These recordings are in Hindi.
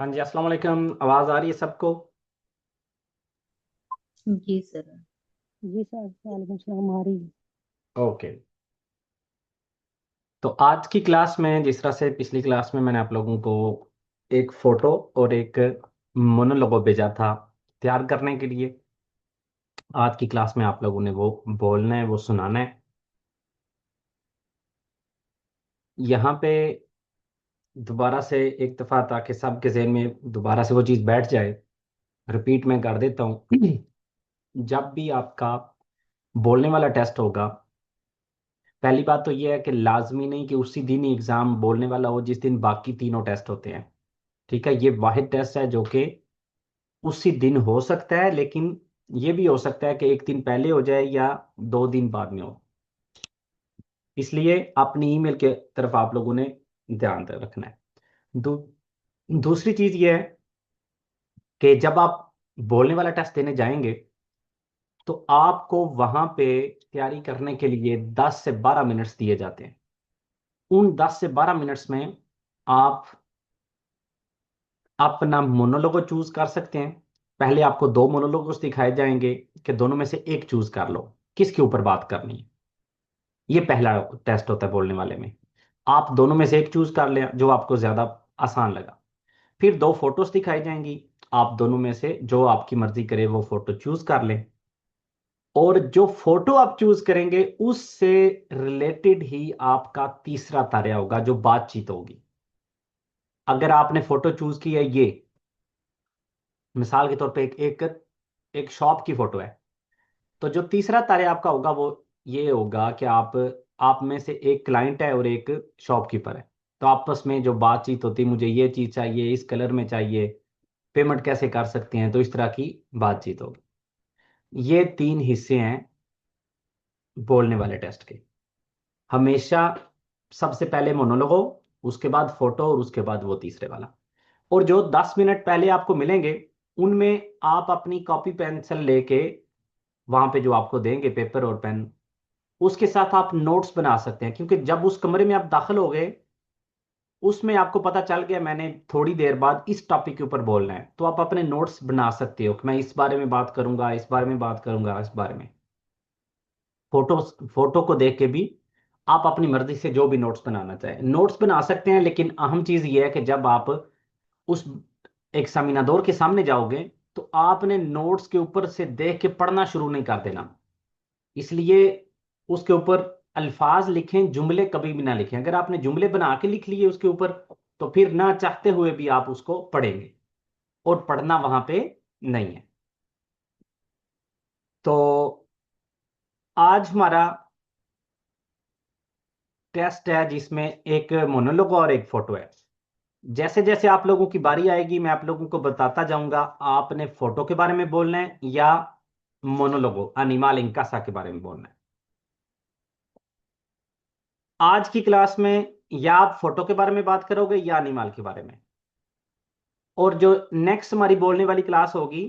हाँ जी, अस्सलाम वालेकुम। आवाज़ आ रही है सबको? जी सर। जी सर, वालेकुम सलाम आ रही है। ओके। तो आज की क्लास में जिस तरह से पिछली क्लास में मैंने आप लोगों को एक फोटो और एक मोनोलोगो भेजा था तैयार करने के लिए, आज की क्लास में आप लोगों ने वो बोलना है, वो सुनाना है। यहाँ पे दोबारा से एक दफ़ा, ताकि सबके जहन में दोबारा से वो चीज़ बैठ जाए, रिपीट मैं कर देता हूँ। जब भी आपका बोलने वाला टेस्ट होगा, पहली बात तो ये है कि लाजमी नहीं कि उसी दिन ही एग्जाम बोलने वाला हो जिस दिन बाकी तीनों टेस्ट होते हैं। ठीक है, ये वाहिद टेस्ट है जो कि उसी दिन हो सकता है, लेकिन ये भी हो सकता है कि एक दिन पहले हो जाए या 2 दिन बाद में हो। इसलिए अपनी ईमेल के तरफ आप लोगों ने ध्यान रखना है। दू, दूसरी चीज ये है कि जब आप बोलने वाला टेस्ट देने जाएंगे तो आपको वहां पे तैयारी करने के लिए 10 से 12 मिनट्स दिए जाते हैं। उन 10 से 12 मिनट्स में आप अपना मोनोलोगो चूज कर सकते हैं। पहले आपको दो मोनोलोगोस दिखाए जाएंगे कि दोनों में से एक चूज कर लो किसके ऊपर बात करनी है। ये पहला टेस्ट होता है बोलने वाले में। आप दोनों में से एक चूज कर लें जो आपको ज्यादा आसान लगा। फिर दो फोटोज दिखाई जाएंगी, आप दोनों में से जो आपकी मर्जी करे वो फोटो चूज कर लें। और जो फोटो आप चूज करेंगे उससे रिलेटेड ही आपका तीसरा तारा होगा जो बातचीत होगी। अगर आपने फोटो चूज की है, ये मिसाल के तौर पे एक एक शॉप की फोटो है, तो जो तीसरा तारे आपका होगा वो ये होगा कि आप में से एक क्लाइंट है और एक शॉपकीपर है। तो आपस में जो बातचीत होती है, मुझे ये चीज़ चाहिए, इस कलर में चाहिए, पेमेंट कैसे कर सकते हैं, तो इस तरह की बातचीत होगी। ये तीन हिस्से हैं बोलने वाले टेस्ट के। हमेशा सबसे पहले मोनोलोगो, उसके बाद फोटो और उसके बाद वो तीसरे वाला। और जो 10 मिनट पहले आपको मिलेंगे उनमें आप अपनी कॉपी पेंसिल लेके, वहां पे जो आपको देंगे पेपर और पेन, उसके साथ आप नोट्स बना सकते हैं। क्योंकि जब उस कमरे में आप दाखिल हो गए, उसमें आपको पता चल गया मैंने थोड़ी देर बाद इस टॉपिक के ऊपर बोलना है, तो आप अपने नोट्स बना सकते हो कि मैं इस बारे में बात करूंगा, इस बारे में बात करूंगा, इस बारे में। फोटो फोटो को देख के भी आप अपनी मर्जी से जो भी नोट्स बनाना चाहे नोट्स बना सकते हैं। लेकिन अहम चीज ये है कि जब आप उस एग्जामिनादोर के सामने जाओगे तो आपने नोट्स के ऊपर से देख के पढ़ना शुरू नहीं कर देना। इसलिए उसके ऊपर अल्फाज लिखें, जुमले कभी भी ना लिखें। अगर आपने जुमले बना के लिख लिए उसके ऊपर, तो फिर ना चाहते हुए भी आप उसको पढ़ेंगे, और पढ़ना वहां पे नहीं है। तो आज हमारा टेस्ट है जिसमें एक मोनोलॉग और एक फोटो है। जैसे जैसे आप लोगों की बारी आएगी मैं आप लोगों को बताता जाऊंगा आपने फोटो के बारे में बोलना है या मोनोलोगो अनिमाल इंकासा के बारे में बोलना है। आज की क्लास में या आप फोटो के बारे में बात करोगे या एनिमल के बारे में। और जो नेक्स्ट हमारी बोलने वाली क्लास होगी,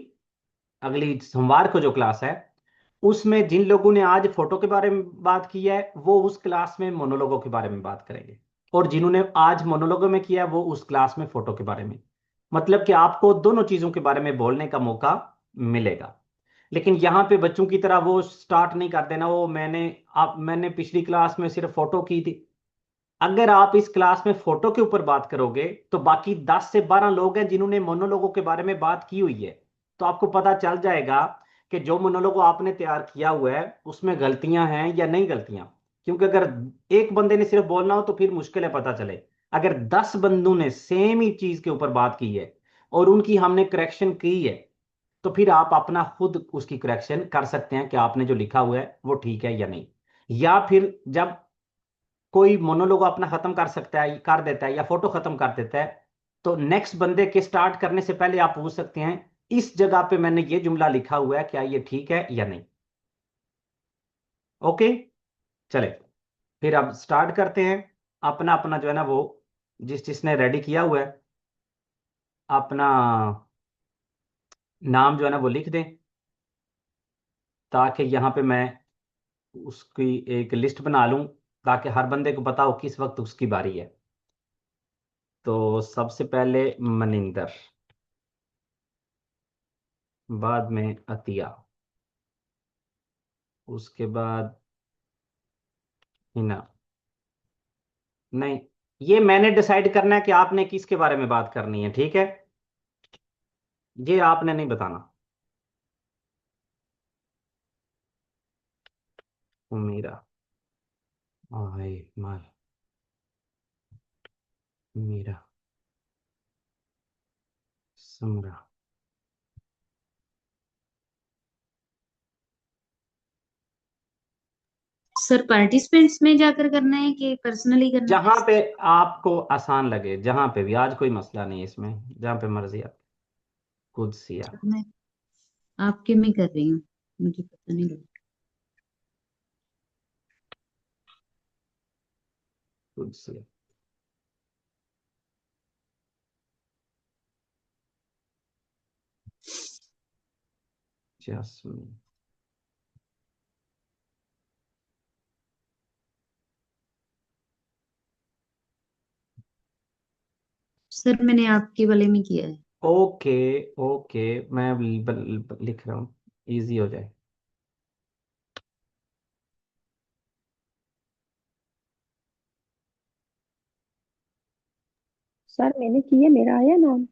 अगली सोमवार को जो क्लास है, उसमें जिन लोगों ने आज फोटो के बारे में बात की है वो उस क्लास में मोनोलोगो के बारे में बात करेंगे। और जिन्होंने आज मोनोलोगो में किया वो उस क्लास में फोटो के बारे में। मतलब कि आपको दोनों चीजों के बारे में बोलने का मौका मिलेगा। लेकिन यहाँ पे बच्चों की तरह वो स्टार्ट नहीं कर देना, वो मैंने पिछली क्लास में सिर्फ फोटो की थी। अगर आप इस क्लास में फोटो के ऊपर बात करोगे तो बाकी 10 से 12 लोग हैं जिन्होंने मोनोलोगो के बारे में बात की हुई है। तो आपको पता चल जाएगा कि जो मोनोलोगो आपने तैयार किया हुआ है उसमें गलतियां हैं या नहीं गलतियां। क्योंकि अगर एक बंदे ने सिर्फ बोलना हो तो फिर मुश्किल है पता चले। अगर 10 बंदों ने सेम ही चीज के ऊपर बात की है और उनकी हमने करेक्शन की है, तो फिर आप अपना खुद उसकी करेक्शन कर सकते हैं कि आपने जो लिखा हुआ है वो ठीक है या नहीं। या फिर जब कोई मोनोलोग अपना खत्म कर सकता है, कर देता है, या फोटो खत्म कर देता है, तो नेक्स्ट बंदे के स्टार्ट करने से पहले आप पूछ सकते हैं इस जगह पे मैंने ये जुमला लिखा हुआ है, क्या ये ठीक है या नहीं। ओके, चले फिर अब स्टार्ट करते हैं। अपना अपना जो है ना वो, जिस जिसने रेडी किया हुआ है अपना नाम जो है ना वो लिख दें, ताकि यहाँ पे मैं उसकी एक लिस्ट बना लूं, ताकि हर बंदे को पता हो किस वक्त उसकी बारी है। तो सबसे पहले मनिंदर, बाद में अतिया, उसके बाद हिना। नहीं, ये मैंने डिसाइड करना है कि आपने किसके बारे में बात करनी है, ठीक है? ये आपने नहीं बताना। मीरा, आए माल, मीरा, समरा। सर पार्टिसिपेंट्स में जाकर करना है कि पर्सनली करना है? जहां पे आपको आसान लगे, जहां पे भी, आज कोई मसला नहीं है इसमें, जहां पे मर्जी आप। कुदसिया, मैं आपके में कर रही हूँ, मुझे पता नहीं लगा। कुदसिया, जैस्मीन, सर मैंने आपके वाले में किया है। ओके। ओके, मैं लिख रहा हूँ, इजी हो जाए। सर मैंने किए, मेरा आया नाम।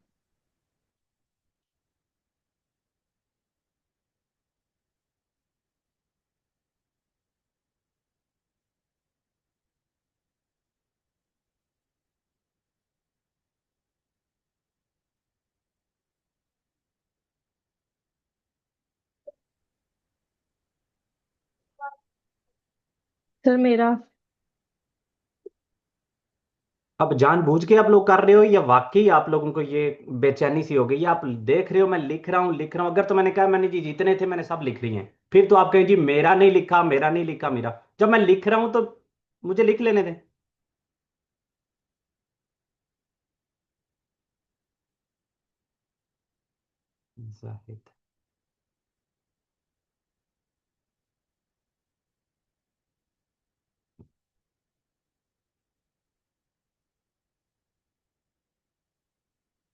सर मेरा। अब जानबूझ के आप लोग कर रहे हो या वाकई आप लोगों को ये बेचैनी सी हो गई? या आप देख रहे हो मैं लिख रहा हूँ लिख रहा हूँ, अगर तो मैंने कहा मैंने जी जितने थे मैंने सब लिख लिए हैं, फिर तो आप कहें जी मेरा नहीं लिखा, मेरा नहीं लिखा, मेरा। जब मैं लिख रहा हूं तो मुझे लिख लेने दें। जाहिद,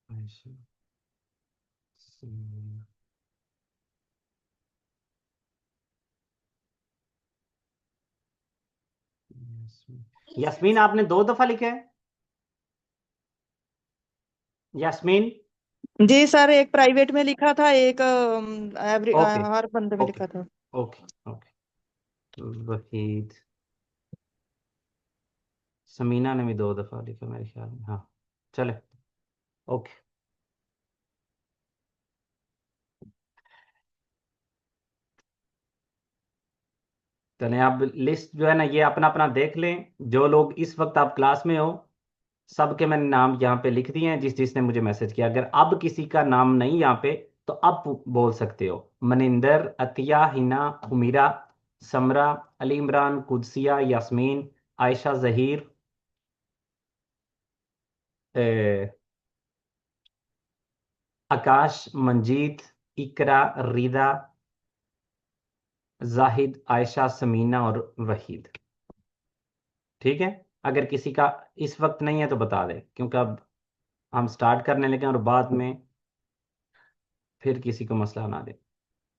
आयशा, समीना, यास्मीन। यास्मीन आपने 2 दफा लिखा है? यास्मीन। जी सर, एक प्राइवेट में लिखा था, एक ओके। हर बंदे में ओके। लिखा था। ओके। ओके। वहीद, समीना ने भी 2 दफा लिखा मेरे ख्याल में, हाँ। चले। ओके। चलें, आप लिस्ट जो है ना ये अपना अपना देख लें, जो लोग इस वक्त आप क्लास में हो, सबके मैंने नाम यहाँ पे लिख दिए हैं, जिस जिसने मुझे मैसेज किया। अगर अब किसी का नाम नहीं यहाँ पे, तो अब बोल सकते हो। मनिंदर, अतिया, हिना, उमीरा, समरा, अली इमरान, कुदसिया, यास्मीन, आयशा, जहीर, ए, आकाश, मंजीत, इकरा, रिदा, जाहिद, आयशा, समीना और वहीद। ठीक है? अगर किसी का इस वक्त नहीं है तो बता दें, क्योंकि अब हम स्टार्ट करने लगे हैं और बाद में फिर किसी को मसला ना दे।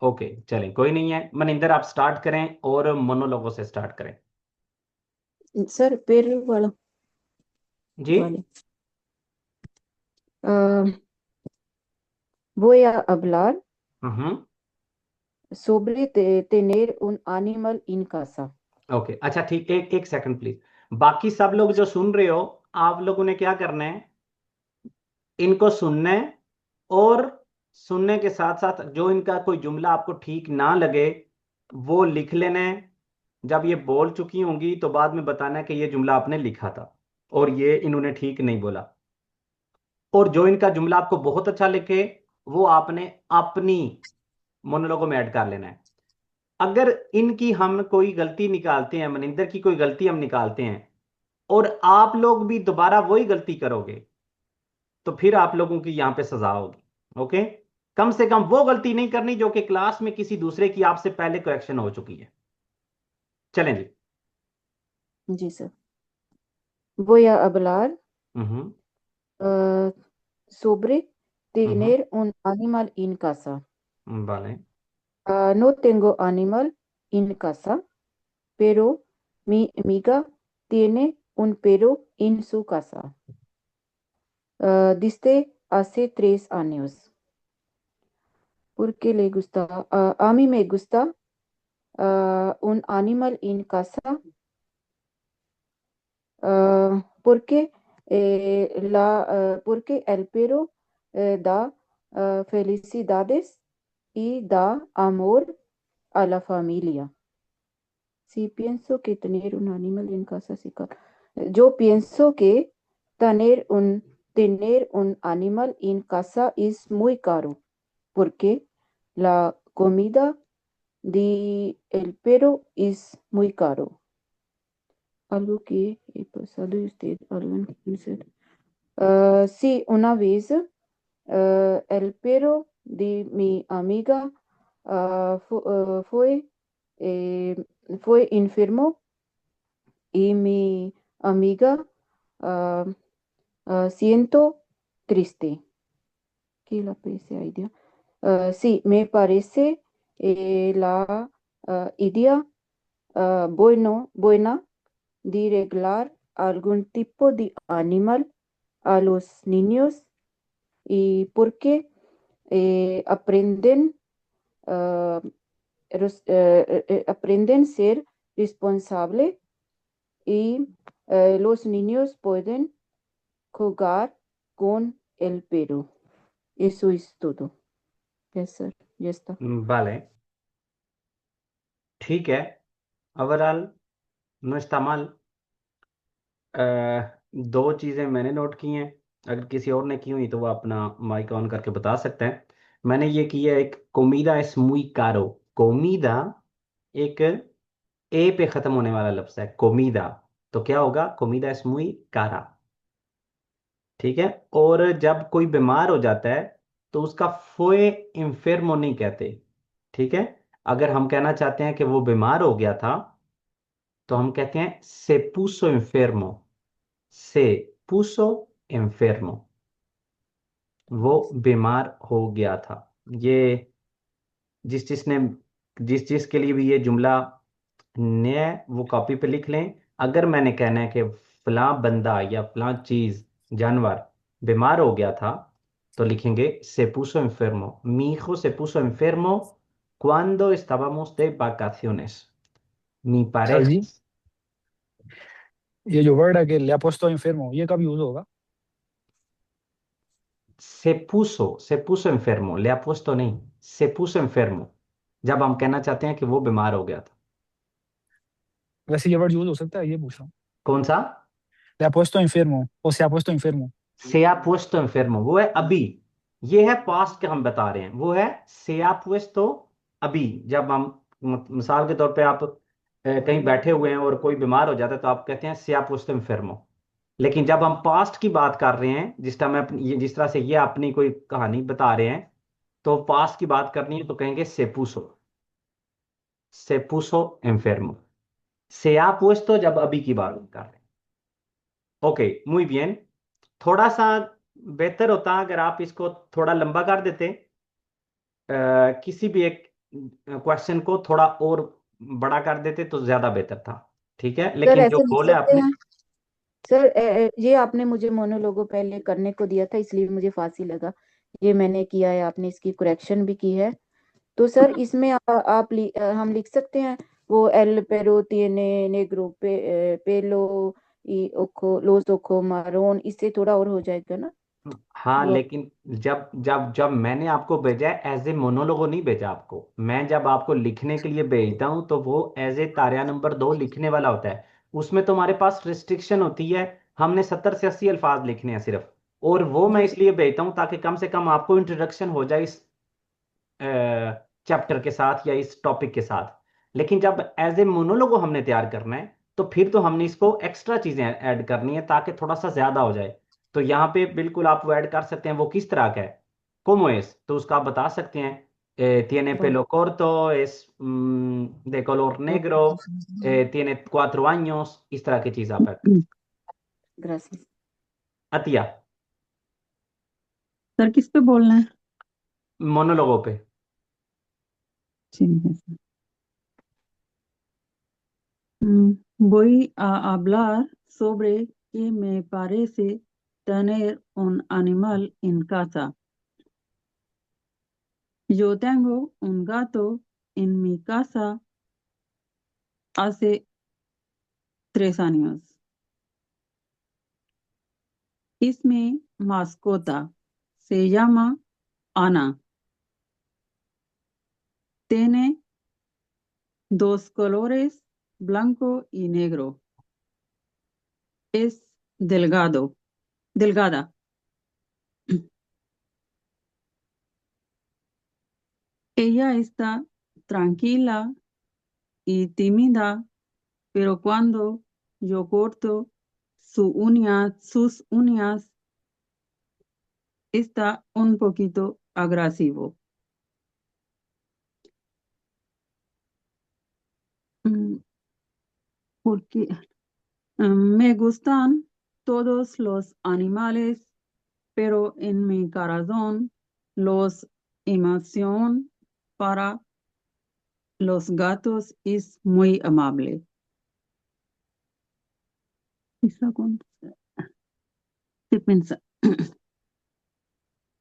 ओके, चलें, कोई नहीं है। मनिंदर आप स्टार्ट करें और मोनोलोगो से स्टार्ट करें। सर पेड़ वाला जी। वाले। voy a hablar hmm. sobre tener un animal en casa। Okay, अच्छा ठीक, एक एक सेकंड प्लीज। बाकी सब लोग जो सुन रहे हो, आप लोगों ने क्या करना है, इनको सुनना है, और सुनने के साथ साथ जो इनका कोई जुमला आपको ठीक ना लगे वो लिख लेना है। जब ये बोल चुकी होंगी तो बाद में बताना है कि ये जुमला आपने लिखा था और ये इन्होंने ठीक नहीं बोला। और जो इनका जुमला आपको बहुत अच्छा लिखे, वो आपने अपनी मोनोलॉगो में ऐड कर लेना है। अगर इनकी हम कोई गलती निकालते हैं, मनिंदर की कोई गलती हम निकालते हैं, और आप लोग भी दोबारा वही गलती करोगे, तो फिर आप लोगों की यहां पे सजा होगी। ओके? कम से कम वो गलती नहीं करनी जो कि क्लास में किसी दूसरे की आपसे पहले करेक्शन हो चुकी है। चलें जी। जी सर। voy a hablar हम्म। eh, sobre Ujú, tener un animal en casa. vale. No tengo animal en casa, pero mi amiga tiene un perro en su casa. Desde hace 3 años. Porque le gusta, a mí me gusta un animal en casa, porque, porque el perro da felicidades y da amor a la familia. Sí, pienso que tener un animal en casa, sí, yo pienso que tener un animal en casa es muy caro, porque la comida de el perro es muy caro. Algo que he pasado y usted, algo que hacer. Sí, una vez el perro de mi amiga fue, eh, fue enfermo y mi amiga ah, siento triste. ¿Qué la parece idea? Sí, me parece la idea buena de regalar algún tipo de animal a los niños y porque ah, aprenden ser responsable y los niños pueden jugar con el perro. Eso es todo. Yes, sir. Ya está. Vale, ठीक है। Overall no está mal। दो चीज़ें मैंने नोट की हैं। अगर किसी और ने की हुई तो वो अपना माइक ऑन करके बता सकते हैं। मैंने ये किया एक कोमीदा es muy caro। कोमीदा एक ए पे ख़त्म होने वाला लफ्ज़ है कोमीदा। तो क्या होगा? कोमीदा es muy cara। ठीक है। और जब कोई बीमार हो जाता है तो उसका फोए इंफेर्मो नहीं कहते। ठीक है। अगर हम कहना चाहते हैं कि वो बीमार हो गया था तो हम कहते हैं se puso enfermo। se puso enfermo। वो बीमार हो गया था। ये जिस जिसके लिए भी ये जुमला नया है वो कॉपी पे लिख लें। अगर मैंने कहना है कि फलां बंदा या फलां चीज जानवर बीमार हो गया था तो लिखेंगे se puso enfermo। Mi hijo se puso enfermo cuando estábamos de vacaciones। Mi sir pareja जी, ये जो वर्ड है कि ले puesto enfermo, ये कब यूज होगा? se puso enfermo। le ha puesto नहीं, se puso enfermo जब हम कहना चाहते हैं कि वो बीमार हो गया था। वैसे ये वर्ड यूज हो सकता है, ये पूछ रहा हूँ। कौन सा? Le ha puesto enfermo o se ha puesto enfermo। से ha puesto enfermo वो है अभी। ये है पास्ट के हम बता रहे हैं। वो है से ha puesto अभी। जब हम मिसाल के तौर पे आप कहीं बैठे हुए हैं और कोई बीमार हो जाता है तो आप कहते हैं से ha puesto enfermo। लेकिन जब हम पास्ट की बात कर रहे हैं जिस तरह से ये अपनी कोई कहानी बता रहे हैं तो पास्ट की बात करनी है तो कहेंगे से puso enfermo। से ha puesto जब अभी की बात कर रहे हैं। Okay muy bien। थोड़ा सा बेहतर होता अगर आप इसको थोड़ा लंबा कर देते। किसी भी एक क्वेश्चन को थोड़ा और बड़ा कर देते तो ज्यादा बेहतर था। ठीक है। सर लेकिन जो ऐसे लिख गोल है सकते आपने हैं। सर ये आपने मुझे मोनोलोगो पहले करने को दिया था इसलिए मुझे फांसी लगा। ये मैंने किया है, आपने इसकी करेक्शन भी की है। तो सर इसमें हम लिख सकते हैं वो L पेरो tiene negro pelo y ojo los ojos marrón, इससे थोड़ा और हो जाएगा ना? हाँ वो लेकिन जब जब जब मैंने आपको भेजा है एज ए मोनोलोगो नहीं भेजा आपको। मैं जब आपको लिखने के लिए भेजता हूँ तो वो एज ए तारिया नंबर 2 लिखने वाला होता है। उसमें तुम्हारे पास रिस्ट्रिक्शन होती है। हमने 70 से 80 अल्फाज लिखने हैं सिर्फ। और वो मैं जी इसलिए भेजता हूँ ताकि कम से कम आपको इंट्रोडक्शन हो जाए इस चैप्टर के साथ या इस टॉपिक के साथ। लेकिन जब एज ए मोनोलोगो हमने तैयार करना है तो फिर तो हमने इसको एक्स्ट्रा चीजें ऐड करनी है ताकि थोड़ा सा ज्यादा हो जाए। तो यहाँ पे बिल्कुल आप वो ऐड कर सकते हैं। वो किस तरह का है? ¿Cómo es? तो उसका आप बता सकते हैं। Tiene pelo corto, es de color negro, tiene 4 años। इस तरह की चीज आप ऐड कर सकते ग्रासियस। हैं। अतिया सर किस पे बोलना है? मोनोलोगो पे। ठीक है sir. Voy a hablar sobre que me parece tener un animal en casa. Yo tengo un gato en mi casa hace 3 años. इसमें mascota se llama Ana. Tiene 2 colores, blanco y negro. Es delgada. Ella está tranquila y tímida, pero cuando yo corto sus uñas, está un poquito agresivo. Porque me gustan todos los animales, pero en mi corazón los emoción para los gatos es muy amable. ¿Qué piensa?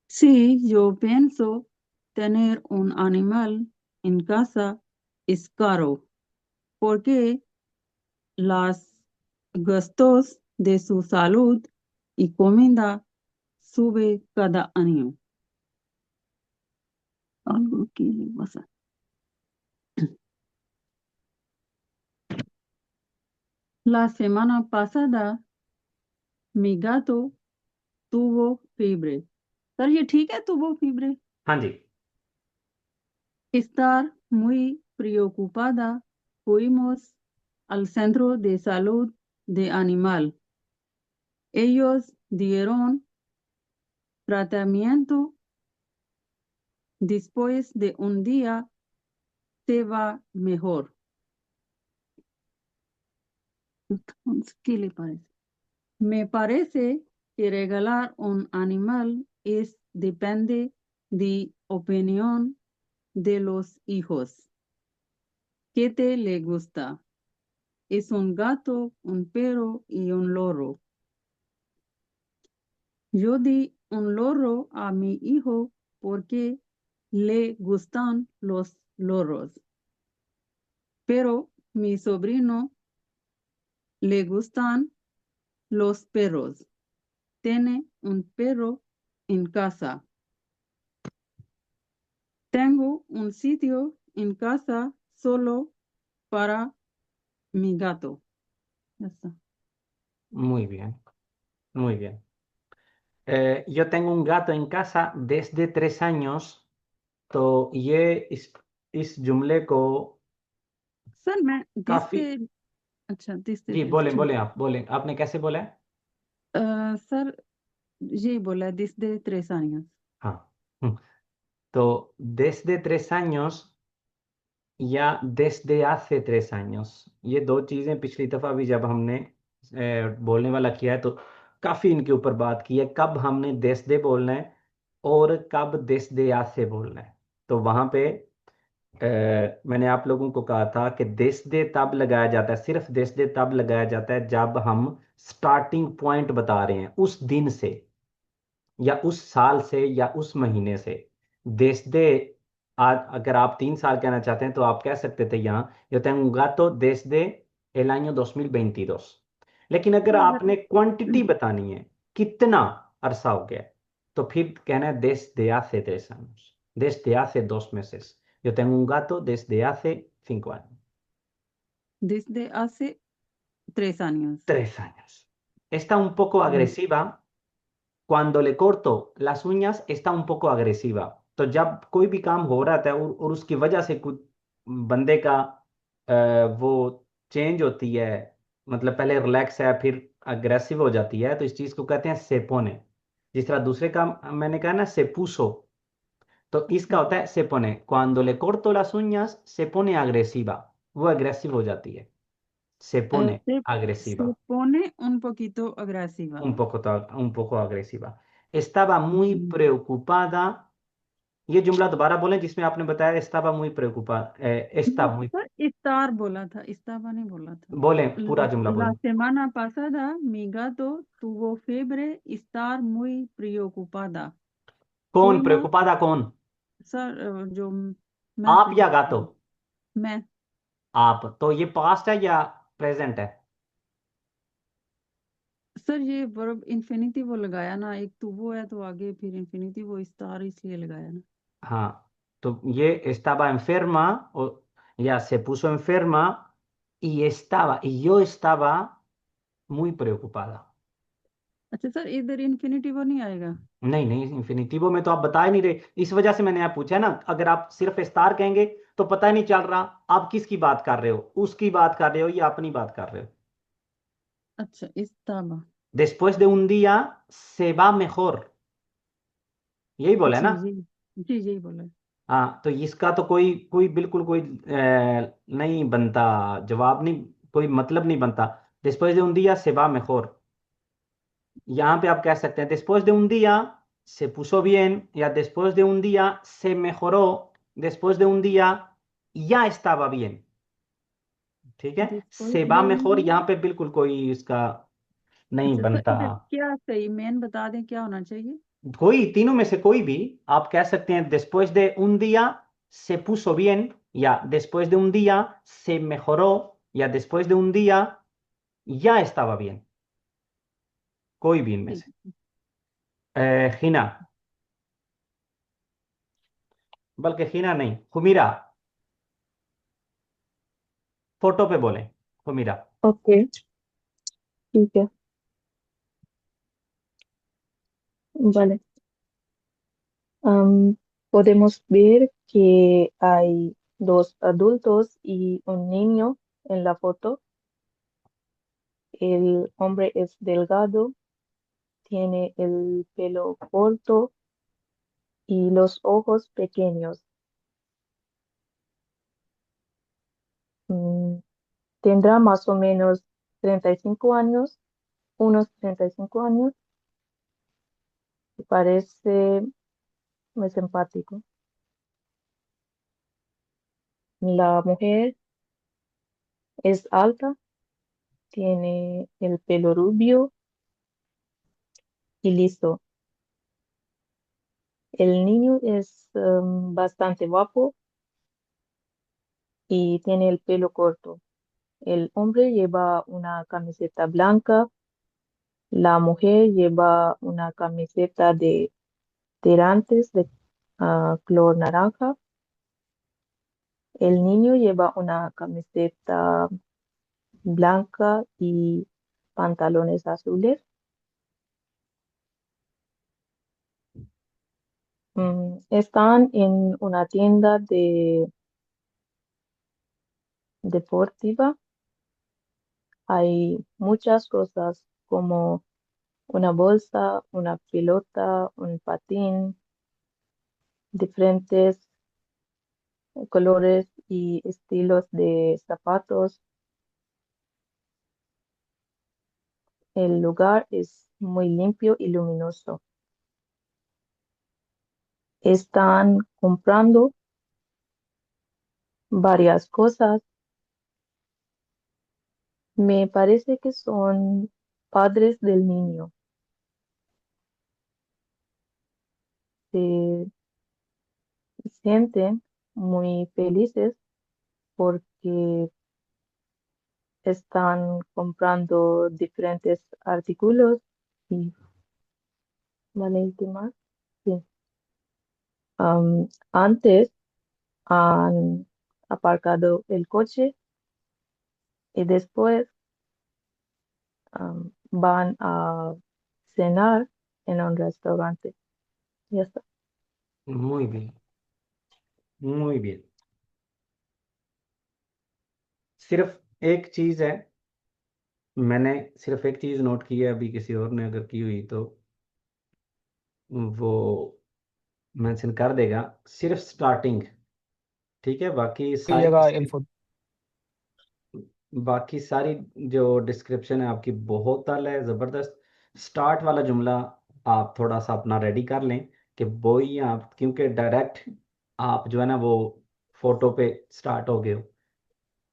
Sí, yo pienso tener un animal en casa es caro, porque los gastos de su salud y comida sube cada año. Algo que le pasa. La semana pasada mi gato tuvo fiebre. Sir ये ठीक है tuvo fiebre? हाँ जी। Estar muy preocupada, fuimos al centro de salud de animal. Ellos dieron tratamiento. Después de un día se va mejor. ¿Qué le parece? Me parece que regalar un animal depende de opinión de los hijos. ¿Qué te le gusta? Es un gato, un perro y un loro. Yo di un loro a mi hijo porque le gustan los loros. Pero mi sobrino le gustan los perros. Tiene un perro en casa. Tengo un sitio en casa solo para mi gato. Ya está. Muy bien, muy bien. Yo tengo un gato en casa desde 3 años, तो ये इस जुमले को सर मैं काफी। दिसते जी थे बोलें ठीक। बोलें, आप बोलें, आपने कैसे बोला है? सर ये बोला desde 3 años. हाँ। तो desde 3 años या desde hace 3 años, ये दो चीजें पिछली दफा भी जब हमने बोलने वाला किया है तो काफी इनके ऊपर बात की है, कब हमने desde बोलना है और कब desde hace बोलना है। तो वहां पे मैंने आप लोगों को कहा था कि desde तब लगाया जाता है, सिर्फ desde तब लगाया जाता है जब हम स्टार्टिंग पॉइंट बता रहे हैं उस दिन से या उस साल से या उस महीने से। देश दे आज अगर आप 3 साल कहना चाहते हैं तो आप कह सकते थे यहाँ yo tengo un gato desde el año 2022। लेकिन अगर आपने क्वांटिटी बतानी है कितना अरसा हो गया है, तो फिर कहना है desde hace 3 años, desde hace 2 meses। yo tengo un gato desde hace 5 años। Desde hace 3 años. 3 años। Está un poco agresiva। cuando le corto las uñas está un poco agresiva। तो जब कोई भी काम हो रहा था और उसकी वजह से कुछ बंदे का वो चेंज होती है, मतलब पहले रिलैक्स है फिर अग्रेसिव हो जाती है, तो इस चीज को कहते हैं सेपोने। जिस तरह दूसरे काम मैंने कहा ना सेपूसो, तो इसका होता है सेपोने। cuando le corto las uñas se pone agresiva, वो अग्रेसिव हो जाती है, se pone Se agresiva, pone un poquito agresiva. un poco agresiva। estaba muy preocupada। ये जुमला दोबारा बोलें जिसमें आपने बताया estaba muy preocupada, está muy, sir इफ्तार बोला था, इस्ताबा नहीं बोला था। बोलें पूरा जुमला La बोलें। semana pasada mi gato tuvo fiebre, estar muy preocupada. कौन कोई más, preocupada, कौन? सर जो मैं आप या गातो? preocupada, मैं। आप। तो ये पास्ट है या प्रेजेंट है? सर ये वर्ब इन्फिनिटिव लगाया ना, एक तो वो है तो आगे फिर इन्फिनिटिव वो स्टार इसलिए लगाया ना। हाँ, तो ये estaba enferma ya se puso enferma y yo estaba muy preocupada। अच्छा सर इधर इन्फिनिटिव नहीं आएगा? नहीं नहीं, इन्फिनिटिवो में तो आप बता ही नहीं रहे, इस वजह से मैंने आप पूछा ना। अगर आप सिर्फ स्टार कहेंगे तो पता ही नहीं चल रहा आप किसकी बात कर रहे हो, उसकी बात कर रहे हो या अपनी बात कर रहे हो। अच्छा इस्ताबा। Después de un día se va mejor, यही बोला है जी ना। जी जी जी बोला। हाँ, तो इसका तो कोई कोई बिल्कुल कोई नहीं बनता, जवाब नहीं, कोई मतलब नहीं बनता। Después de un día se va mejor, यहाँ पे आप कह सकते हैं después de un día se puso bien या después de un día se mejoró, después de un día ya estaba bien। ठीक है, डिस्पोज se va दे mejor होंगे। यहाँ पे बिल्कुल कोई इसका नहीं अच्छा सर बनता। इधर क्या सही मेन बता दें क्या होना चाहिए? कोई तीनों में से कोई भी आप कह सकते हैं después de un día se puso bien या después de un día se mejoró या después de un día ya estaba bien, कोई भी इनमें ठीक। से। हिना, बल्कि हिना नहीं, हुमीरा, फोटो पे बोले हुमीरा। ओके, ठीक है, vale. Podemos ver que hay dos adultos y un niño en la foto. El hombre es delgado, tiene el pelo corto y los ojos pequeños. Mm, Tendrá más o menos 35 años, unos 35 años, y parece muy simpático. La mujer es alta, tiene el pelo rubio y liso. El niño es bastante guapo y tiene el pelo corto. El hombre lleva una camiseta blanca, la mujer lleva una camiseta de tirantes de color naranja. El niño lleva una camiseta blanca y pantalones azules. Están en una tienda deportiva. Hay muchas cosas como una bolsa, una pelota, un patín, diferentes colores y estilos de zapatos. El lugar es muy limpio y luminoso. Están comprando varias cosas. Me parece que son padres del niño. Se sienten muy felices porque están comprando diferentes artículos y vale, ¿qué más? Sí. Antes han aparcado el coche y después van a cenar en un restaurante. Ya está. Muy bien, muy bien। सिर्फ एक चीज है, मैंने सिर्फ एक चीज नोट की है, अभी किसी और ने अगर की हुई तो वो मेंशन कर देगा, सिर्फ स्टार्टिंग। ठीक है, की जगह इन्फो। बाकी सारी जो डिस्क्रिप्शन है आपकी बहुत ताला है, जबरदस्त। स्टार्ट वाला जुमला आप थोड़ा सा अपना रेडी कर लें कि वही आप, क्योंकि डायरेक्ट आप जो है ना वो फोटो पे स्टार्ट हो गए हो,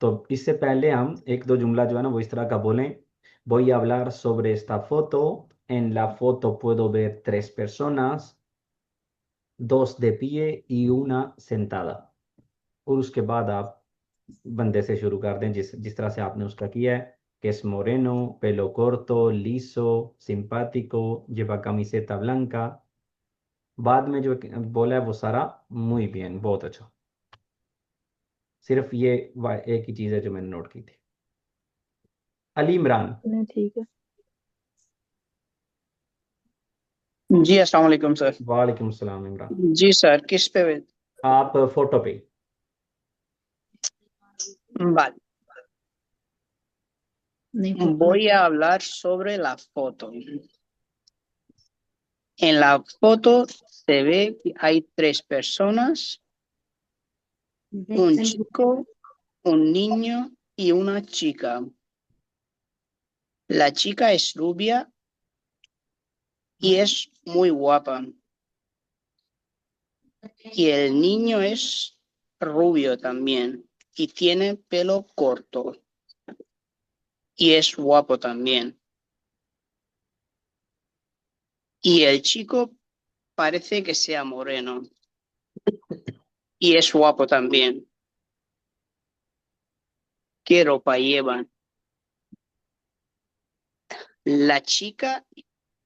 तो इससे पहले हम एक दो जुमला जो है ना वो इस तरह का बोलें। Voy a hablar sobre esta foto. En la foto puedo ver tres personas, dos de pie y una sentada। और उसके बाद आप बंदे से शुरू कर दें जिस जिस तरह से आपने उसका किया है, que es moreno, pelo corto, liso, simpático, lleva camiseta blanca। बाद में जो बोला है वो सारा muy bien, बहुत अच्छा। सिर्फ ये एक ही चीज़ है जो मैंने नोट की थी। अली इमरान। ठीक है। जी अस्सलाम वालेकुम सर। वालेकुम सलाम इमरान। जी सर, किस पे? आप फोटो पे। Vale. नहीं Voy a hablar sobre la foto. En la foto se ve que hay tres personas, un chico, un niño y una chica. La chica es rubia y es muy guapa. Y el niño es rubio también y tiene pelo corto y es guapo también. Y el chico parece que sea moreno y es guapo también. ¿Qué ropa llevan? La chica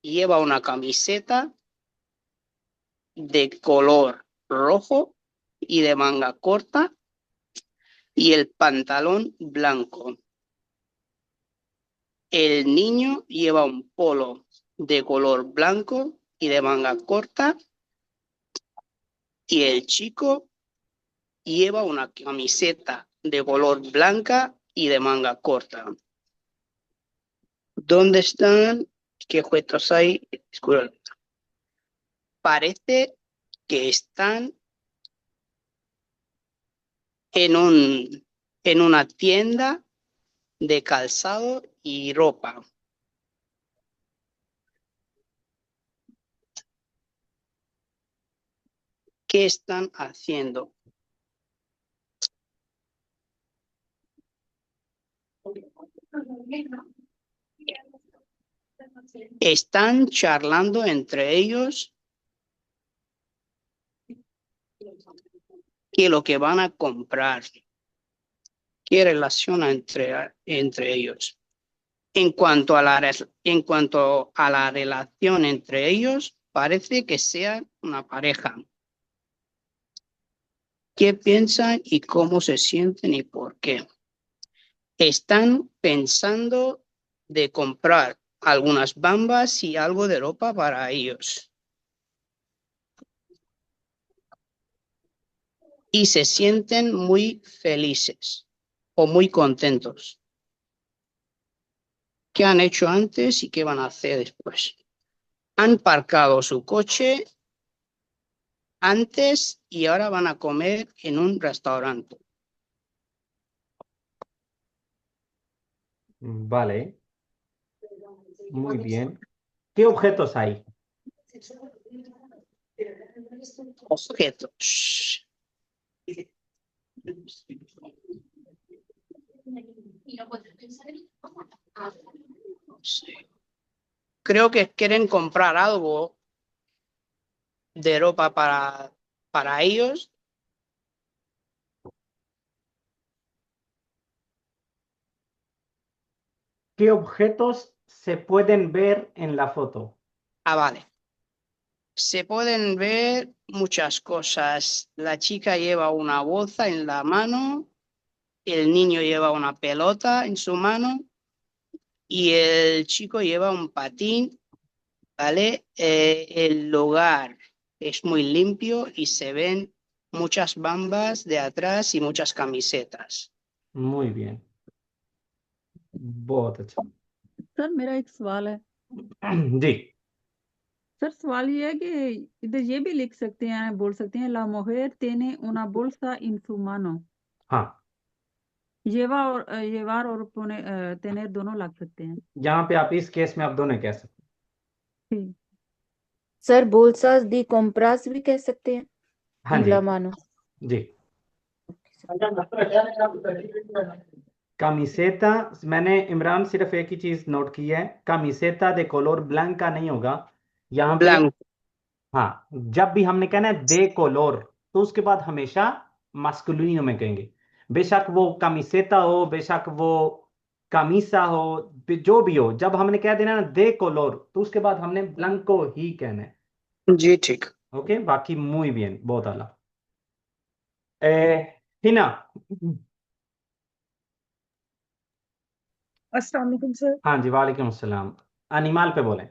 lleva una camiseta de color rojo y de manga corta y el pantalón blanco. El niño lleva un polo de color blanco y de manga corta y el chico lleva una camiseta de color blanca y de manga corta. ¿Dónde están? ¿Qué objetos hay? Parece que están en una tienda de calzado y ropa. ¿Qué están haciendo? Están charlando entre ellos que lo que van a comprar. ¿Qué relaciona entre ellos? En cuanto a la relación entre ellos, parece que sean una pareja. ¿Qué piensan y cómo se sienten y por qué? Están pensando de comprar algunas bambas y algo de ropa para ellos. Y se sienten muy felices o muy contentos. ¿Qué han hecho antes y qué van a hacer después? Han parcado su coche antes y ahora van a comer en un restaurante. Vale, muy bien. ¿Qué objetos hay? Objetos. No sé. Creo que quieren comprar algo de ropa para ellos. ¿Qué objetos se pueden ver en la foto? Ah, vale. Se pueden ver muchas cosas. La chica lleva una bolsa en la mano, el niño lleva una pelota en su mano y el chico lleva un patín, ¿vale? El lugar es muy limpio y se ven muchas bambas de atrás y muchas camisetas. Muy bien, बहुत अच्छा। सर मेरा एक सवाल है। जी। सर सवाल ये है कि इधर ये भी लिख सकते हैं, बोल सकते हैं, La mujer tiene una bolsa en su mano। हाँ, llevar और tener दोनों लग सकते हैं। यहाँ पे आप इस केस में आप दोनों कह सकते ठीक। सर bolsas de compras भी कह सकते हैं हाँ y जी la mano. जी। कमीसेता, मैंने इमरान सिर्फ एक ही चीज नोट की है, कमीसेता दे कोलोर ब्लैंका नहीं होगा यहाँ पे। Blanco. हाँ, जब भी हमने कहना है दे कोलोर, तो उसके बाद हमेशा मास्कुलिनो में कहेंगे। बेशक वो कमीसेता हो, बेशक वो कमीसा हो, जो भी हो, जब हमने कह देना ना दे कोलोर, तो उसके बाद हमने ब्लैंको ही कहना है। जी ठीक। ओके, बाकी muy bien, बहुत आला। हिना। अस्सलाम वालेकुम सर। हाँ जी, वालेकुम अस्सलाम। अनिमल पे बोलें।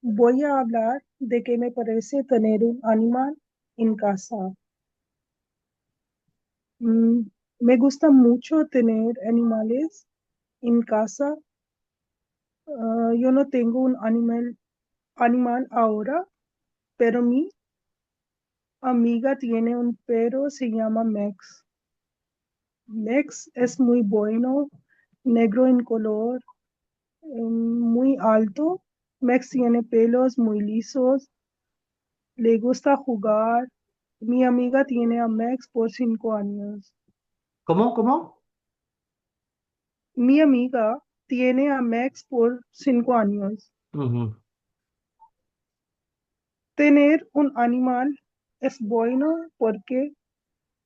Voy a hablar de que me parece tener un animal en casa. Me gusta mucho tener animales en casa. Yo no tengo un animal ahora, pero mi amiga tiene un perro, se llama Max. Max es muy bueno, negro en color, muy alto. Max tiene pelos muy lisos, le gusta jugar. Mi amiga tiene a Max por 5 años. ¿Cómo? Mi amiga tiene a Max por 5 años. Ujú. Tener un animal es bueno porque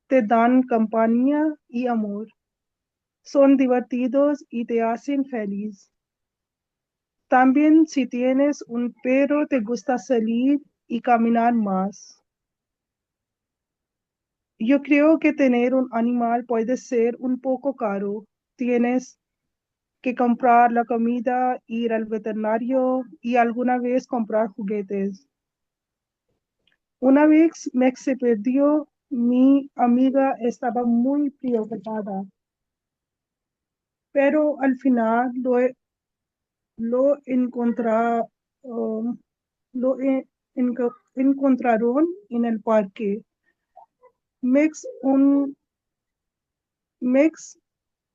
te dan compañía y amor. Son divertidos y te hacen feliz. También si tienes un perro te gusta salir y caminar más. Yo creo que tener un animal puede ser un poco caro. Tienes que comprar la comida, ir al veterinario y alguna vez comprar juguetes. Una vez Max se perdió, mi amiga estaba muy preocupada, pero al final lo encontra- um, lo e- encontraron en el parque. Max, Max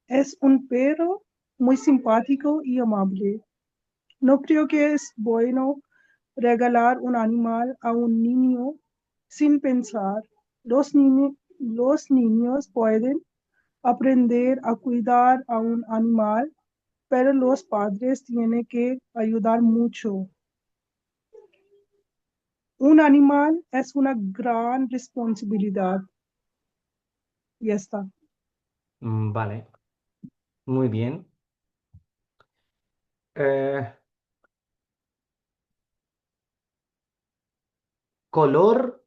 es un perro muy simpático y amable. No creo que es bueno regalar un animal a un niño sin pensar. Los niños pueden aprender a cuidar a un animal, pero los padres tienen que ayudar mucho. Un animal es una gran responsabilidad. Ya está. Vale, muy bien. Eh, color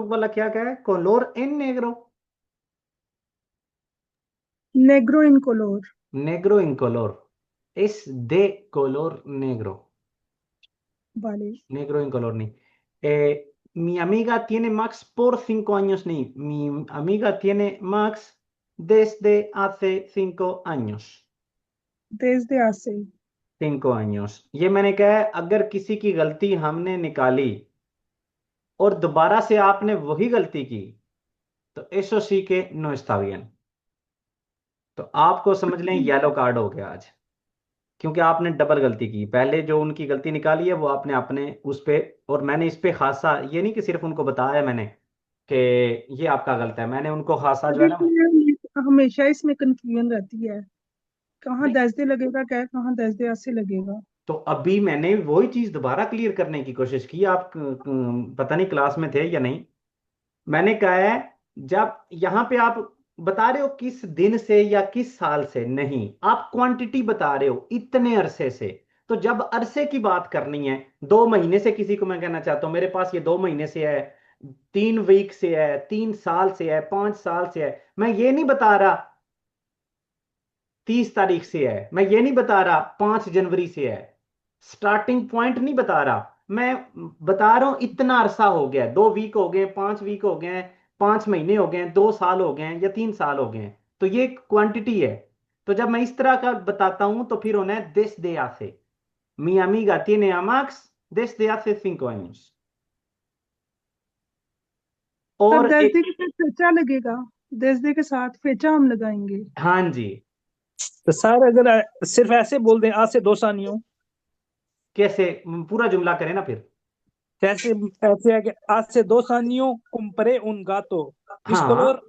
वाला क्या है? color en negro, Negro en color. negro en color. Es de color negro, Vale. negro en color ni. Mi amiga tiene Max por 5 años ni. Mi amiga tiene Max desde hace 5 años. Desde hace. 5 años, ये मैंने कहा है अगर किसी की गलती हमने निकाली और दोबारा से आपने वही गलती की, तो eso sí que no está bien। तो आपको समझ लें येलो कार्ड हो गया आज, क्योंकि आपने डबल गलती की। पहले जो उनकी गलती निकाली है वो आपने अपने उस पे, और मैंने इस पे खासा ये नहीं कि सिर्फ उनको बताया मैंने कि ये आपका गलत है, मैंने उनको खासा जो है ना। हमेशा इसमें कंफ्यूजन रहती है, कहाँ दसदे लगेगा क्या, कहाँ दसदे ऐसे लगेगा। तो अभी मैंने वही चीज दोबारा क्लियर करने की कोशिश की। आप पता नहीं क्लास में थे या नहीं। मैंने कहा है जब यहाँ पे आप बता रहे हो किस दिन से या किस साल से, नहीं, आप क्वांटिटी बता रहे हो इतने अरसे से। तो जब अरसे की बात करनी है, 2 महीने से किसी को मैं कहना चाहता हूं मेरे पास ये 2 महीने से है, 3 वीक से है, 3 साल से है, 5 साल से है, मैं ये नहीं बता रहा 30 तारीख से है, मैं ये नहीं बता रहा 5 जनवरी से है, स्टार्टिंग पॉइंट नहीं बता रहा। मैं बता रहा हूं इतना अरसा हो गया, 2 वीक हो गए, 5 वीक हो गए, 5 महीने हो गए, 2 साल हो गए या 3 साल हो गए, तो ये क्वांटिटी है। तो जब मैं इस तरह का बताता हूं तो फिर उन्हें desde hace, mi amiga tiene a Max desde hace 5 años। तब और दसदे के साथ फेचा लगेगा, दसदे के साथ फेचा हम लगाएंगे। हाँ जी, तो सर अगर सिर्फ ऐसे बोल दें आज से 2 साल नहीं हो, कैसे? पूरा जुमला करें ना फिर। कैसे? ऐसे है कि hace 2 años compré un gato. किस हाँ कलर?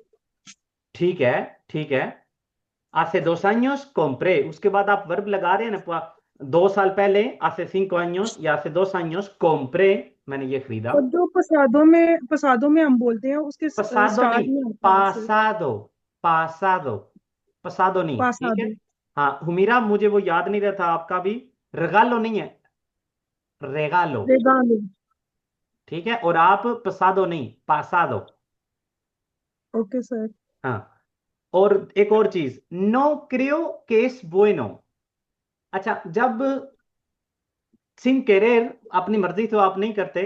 ठीक है, ठीक है। hace 2 años compré, उसके बाद आप वर्ब लगा रहे हैं ना। 2 साल पहले hace 5 años या hace 2 años compré, मैंने ये खरीदा। और जो पसादों में हम बोलते हैं उसके pasado स्टार्ट नहीं, में आता है ऐसे। pasado, pasado, pasado नहीं, ठीक है। पासादो। हाँ हुमीरा, मुझे वो याद नहीं रहता आपका भी। रेगालो नहीं है, रेगालो, रेगालो। ठीक है। और आप पसादो नहीं, पासादो। Okay sir. हाँ। और एक और चीज, नो क्रियो केस बुएनो। अच्छा, जब सिंह केरेर, अपनी मर्जी तो आप नहीं करते,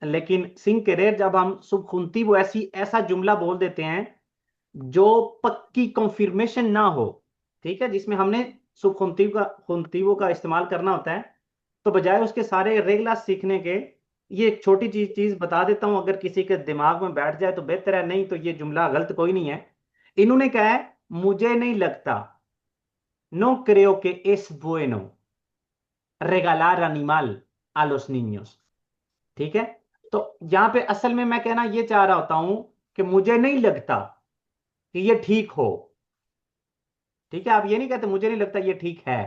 लेकिन सिंह केरेर जब हम सुबखुंती वो ऐसी ऐसा जुमला बोल देते हैं जो पक्की कॉन्फर्मेशन ना हो, ठीक है, जिसमें हमने सुबखुंतीवो का इस्तेमाल करना होता है, तो बजाय उसके सारे रेगला सीखने के, ये एक छोटी चीज चीज बता देता हूं, अगर किसी के दिमाग में बैठ जाए तो बेहतर है, नहीं तो ये जुमला गलत कोई नहीं है। इन्होंने कहा है मुझे नहीं लगता, no creo que es bueno regalar animal a los niños, ठीक है। तो यहां पे असल में मैं कहना ये चाह रहा होता हूं कि मुझे नहीं लगता कि ये ठीक हो, ठीक है। आप ये नहीं कहते मुझे नहीं लगता ये ठीक है,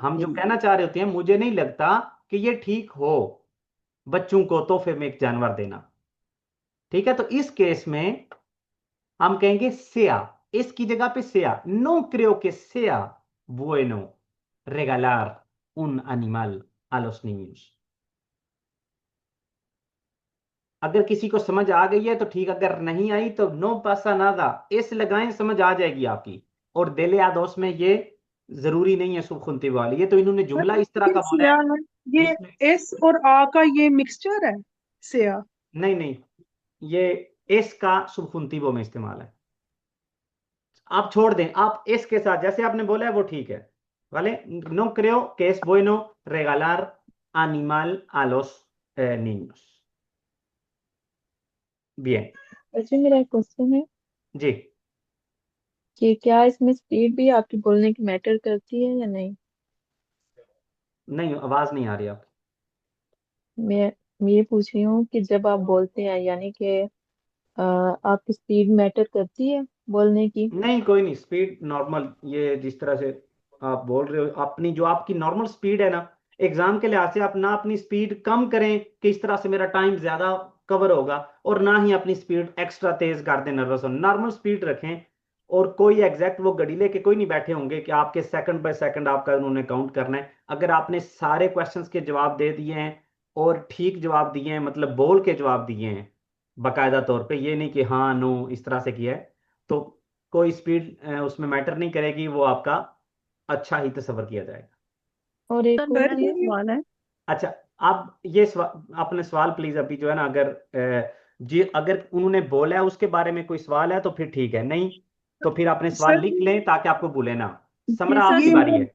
हम जो कहना चाह रहे होते हैं मुझे नहीं लगता कि ये ठीक हो बच्चों को तोहफे में एक जानवर देना, ठीक है। तो इस केस में हम कहेंगे सेया, इसकी जगह पे सेया, no creo que sea bueno regalar un animal a los niños। अगर किसी को समझ आ गई है तो ठीक, अगर नहीं आई तो नो पासा नादा, इस लगाएं, समझ आ जाएगी आपकी। और देले आदोस में ये जरूरी नहीं है सुबखुंती वाली, ये तो इन्होंने जुमला सर इस तरह ये का बोला सिया है है, ये जिसमें, एस और आ का ये मिक्सचर है सिया। नहीं नहीं, ये एस का सुबखुंतीवो में इस्तेमाल है। आप छोड़ दें, आप एस के साथ जैसे आपने बोला है वो ठीक है। वाले, no creo que es bueno regalar animal a los niños। bien। अच्छा, मेरा एक क्वेश्चन है जी। कि क्या इसमें स्पीड भी आपकी बोलने की मैटर करती है या नहीं? नहीं, आवाज नहीं आ रही आप। मैं ये पूछ रही हूँ कि जब आप बोलते हैं, यानी कि आपकी स्पीड मैटर करती है बोलने की? नहीं कोई नहीं, स्पीड नॉर्मल, ये जिस तरह से आप बोल रहे हो, अपनी जो आपकी नॉर्मल स्पीड है ना, एग्जाम के लिहाज से आप ना अपनी स्पीड कम करें कि इस तरह से मेरा टाइम ज्यादा कवर होगा, और ना ही अपनी स्पीड एक्स्ट्रा तेज कर दें नर्वस हो, नॉर्मल स्पीड रखें। और कोई एग्जैक्ट वो घड़ी लेके कोई नहीं बैठे होंगे कि आपके सेकंड बाय सेकंड आपका उन्होंने काउंट करना है। अगर आपने सारे क्वेश्चंस के जवाब दे दिए हैं और ठीक जवाब दिए हैं, मतलब बोल के जवाब दिए हैं बाकायदा तौर पे, ये नहीं कि हाँ नो इस तरह से किया है, तो कोई स्पीड उसमें मैटर नहीं करेगी, वो आपका अच्छा ही तस्वर किया जाएगा। और सर एक और मेरा सर ये चीज। ये सवाल है। अच्छा, आप ये अपने सवाल प्लीज अभी जो है ना, अगर जी अगर उन्होंने बोला है उसके बारे में कोई सवाल है तो फिर ठीक है, नहीं तो फिर अपने सवाल सर लिख लें ताकि आपको भूले ना। जी समरा आपकी सर, ये बारी है,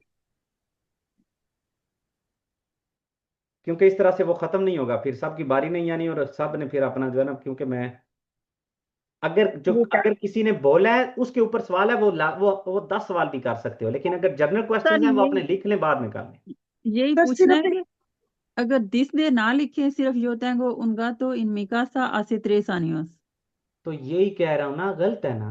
क्योंकि इस तरह से वो खत्म नहीं होगा, फिर सबकी बारी नहीं आनी, और सब ने फिर अपना जो है ना, क्योंकि मैं बेटा अगर किसी ने बोला है उसके ऊपर सवाल है, वो 10 सवाल भी कर सकते हो, लेकिन अगर जनरल सर क्वेश्चन है वो अपने लिख लें, बाद में कर लें। यही सर पूछना है सिर्फ कि अगर दिस दे ना लिखे, सिर्फ yo tengo un gato en mi casa hace 3 años। तो यही कह रहा हूं ना, गलत है ना।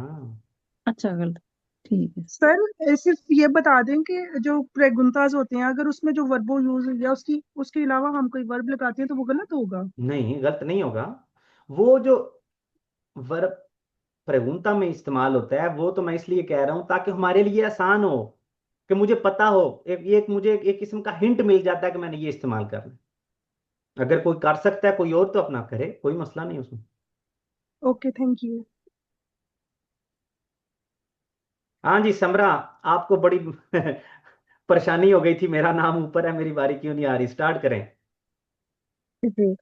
अच्छा, गलत। ठीक है। सर सिर्फ ये बता दें कि जो प्रेगुंताज होते हैं अगर उसमें जो वर्बो यूज या उसके अलावा हम कोई वर्ब लगाते हैं तो वो गलत होगा। नहीं गलत नहीं होगा, वो जो वर्ब प्रगुणता में इस्तेमाल होता है वो तो मैं इसलिए कह रहा हूं ताकि हमारे लिए आसान हो, कि मुझे पता हो, मुझे एक किस्म का हिंट मिल जाता है कि मैंने ये इस्तेमाल करना है। अगर कोई कर सकता है कोई और तो अपना करे, कोई मसला नहीं उसमें। Okay thank you. हाँ जी समरा, आपको बड़ी परेशानी हो गई थी, मेरा नाम ऊपर है, मेरी बारी क्यों नहीं आ रही, स्टार्ट करें। जी,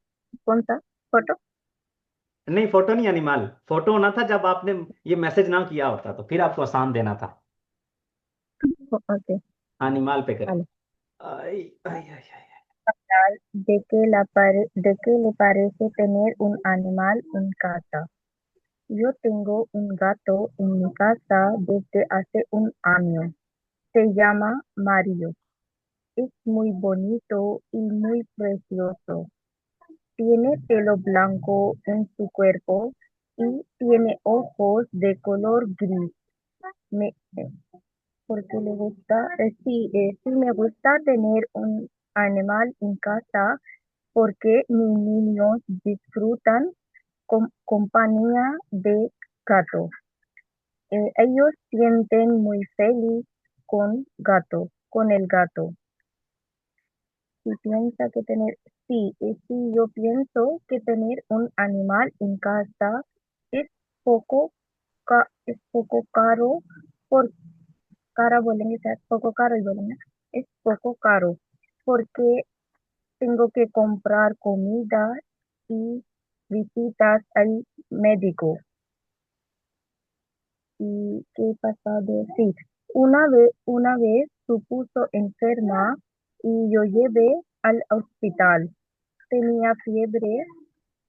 कौन सा फोटो? नहीं फोटो नहीं, एनिमल फोटो होना था जब आपने ये मैसेज ना किया होता, तो फिर आपको आसान देना था। ओके। एनिमल पे करें। vale. आई आई आई आई। ¿De qué le parece tener un animal en casa? Yo tengo un gato en mi casa desde hace un año. Se llama Mario. es muy bonito y muy precioso. Tiene pelo blanco en su cuerpo y tiene ojos de color gris. Me, porque le gusta, sí me gusta tener un animal en casa porque mis niños disfrutan compañía de gato. Ellos sienten muy feliz con el gato. Y piensa que tener, sí, yo pienso que tener un animal en casa es es poco caro, por cara बोलेंगे शायद poco caro y बोलेंगे es poco caro porque tengo que comprar comida y visitas al médico. ¿Y qué pasa de sí? Una vez se puso enferma y yo llevé al hospital. Tenía fiebre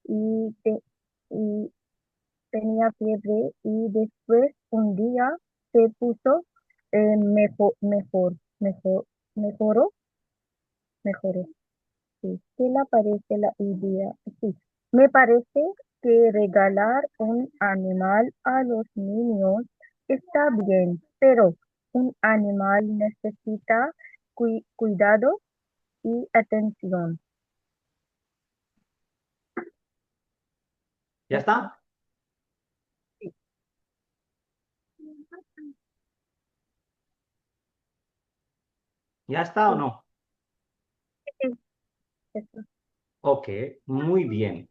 y, y tenía fiebre y después un día se puso mejor, mejoró, mejoró. Sí. ¿Qué le parece la idea? Sí, me parece que regalar un animal a los niños está bien, pero un animal necesita cuidado y atención. ¿Ya está? Sí, ¿Ya está o sí, no? sí, eso. Okay, muy bien।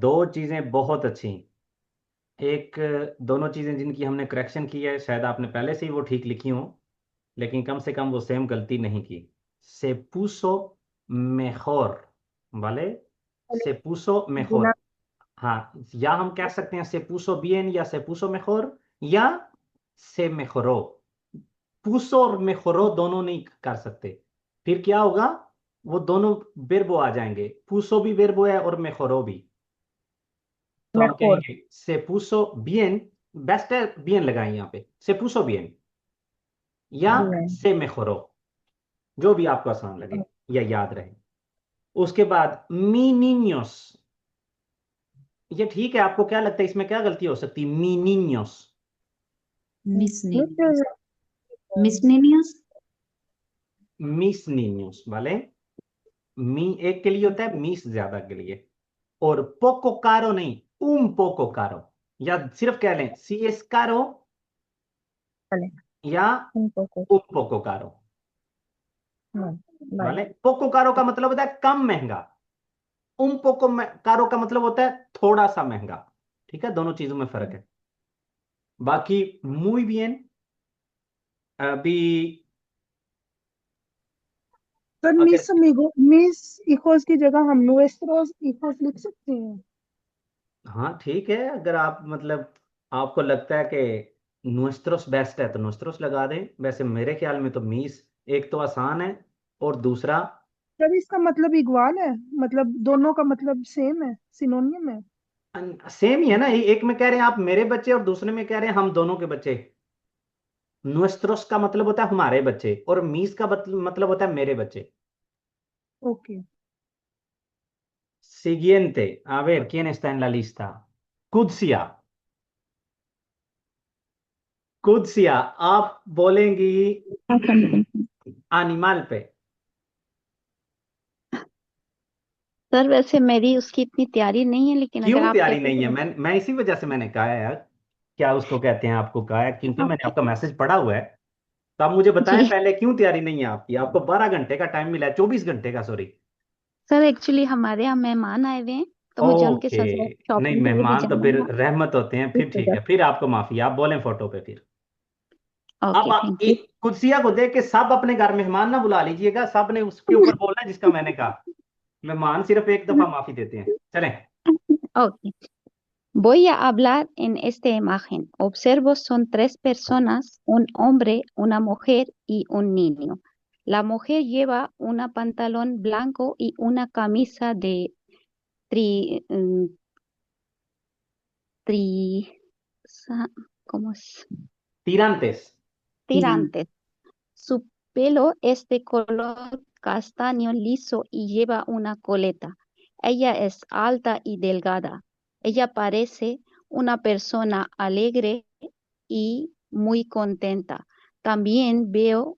दो चीज़ें बहुत अच्छी। एक दोनों चीज़ें जिनकी हमने करेक्शन की है, शायद आपने पहले से ही वो ठीक लिखी हो, लेकिन कम से कम वो सेम गलती नहीं की। से puso mejor, ¿vale? Vale, से puso mejor। Gina, हाँ, या हम कह सकते हैं से puso bien या से puso mejor, या से mejoró। puso और mejoró दोनों नहीं कर सकते। फिर क्या होगा? वो दोनों verbo आ जाएंगे। puso भी verbo है और mejoró भी। तो हम mejor, कहेंगे से puso bien। बेस्ट है bien लगाएं यहाँ पे, से puso bien या bien. से mejoró, जो भी आपको आसान लगे या याद रहे। उसके बाद mi niños, ये ठीक है। आपको क्या लगता है इसमें क्या गलती हो सकती है? mi niños, Mis Mis niños. Mis niños, niños. mis niños, ¿vale? मी एक के लिए होता है, मीस ज्यादा के लिए। और पोको कारो नहीं, पोको कारो, या सिर्फ कह लें सी एस कारो vale, या un poco, पोको कारो, no, vale, वाले। पोको कारो का मतलब होता है कम महंगा, पोको कारो का मतलब होता है थोड़ा सा महंगा। ठीक है, दोनों चीजों में फर्क है। बाकी muy bien। अभी सर अगर मिस इकोस की जगह हम नुएस्ट्रोस इकोस लिख सकते हैं। हाँ ठीक है, अगर आप मतलब आपको लगता है कि नुस्त्रोस बेस्ट है तो नुस्त्रोस लगा दें। वैसे मेरे ख्याल में तो मीस एक तो आसान है, और दूसरा सर इसका मतलब इक्वाल है, मतलब दोनों का मतलब सेम है, सिनोनियम है। सेम ही है ना। एक में कह रहे हैं आप मेरे बच्चे, और दूसरे में कह रहे हैं हम दोनों के बच्चे। नुस्त्रोस का मतलब होता है हमारे बच्चे, और मीस का मतलब होता है मेरे बच्चे। Okay. Siguiente, a ver, ¿quién está en la lista? Qudsia. Qudsia, आप बोलेंगी एनिमल पे। सर वैसे मेरी उसकी इतनी तैयारी नहीं है, लेकिन अगर क्यों आप तैयारी कहते नहीं है? हैं मैं इसी वजह से मैंने कहा है यार, क्या उसको कहते हैं आपको कहा है, क्योंकि मैंने आपका मैसेज पढ़ा हुआ है। तो आप मुझे बताएं जी पहले क्यों तैयारी नहीं है आपकी। आपको 12 घंटे का टाइम मिला है, 24 घंटे का, सॉरी। सर, एक्चुअली हमारे यहाँ मेहमान आए हुए हैं, तो मुझे उनके ओके। साथ नहीं, शॉपिंग के लिए भी मेहमान तो जाना फिर है। रहमत होते हैं, इस फिर ठीक वजह है, फिर आपको माफी। आप बोलें फोटो पे फिर। अब ओके, थैंक यू। कुदसिया को देख के सब अपने घर मेहमान ना बुला लीजिएगा, सब ने उसके ऊपर बोलना है जिसका मैंने कहा। मेहमान सिर्फ एक दफा माफी देते हैं। चलें। Okay, voy a hablar en esta imagen. Observo son tres personas, un hombre, una mujer y un niño. La mujer lleva una pantalón blanco y una camisa de tri, mm, tri- ¿cómo es? tirantes। Tirantes. Su pelo es de color castaño liso y lleva una coleta. Ella es alta y delgada. Ella parece una persona alegre y muy contenta. También veo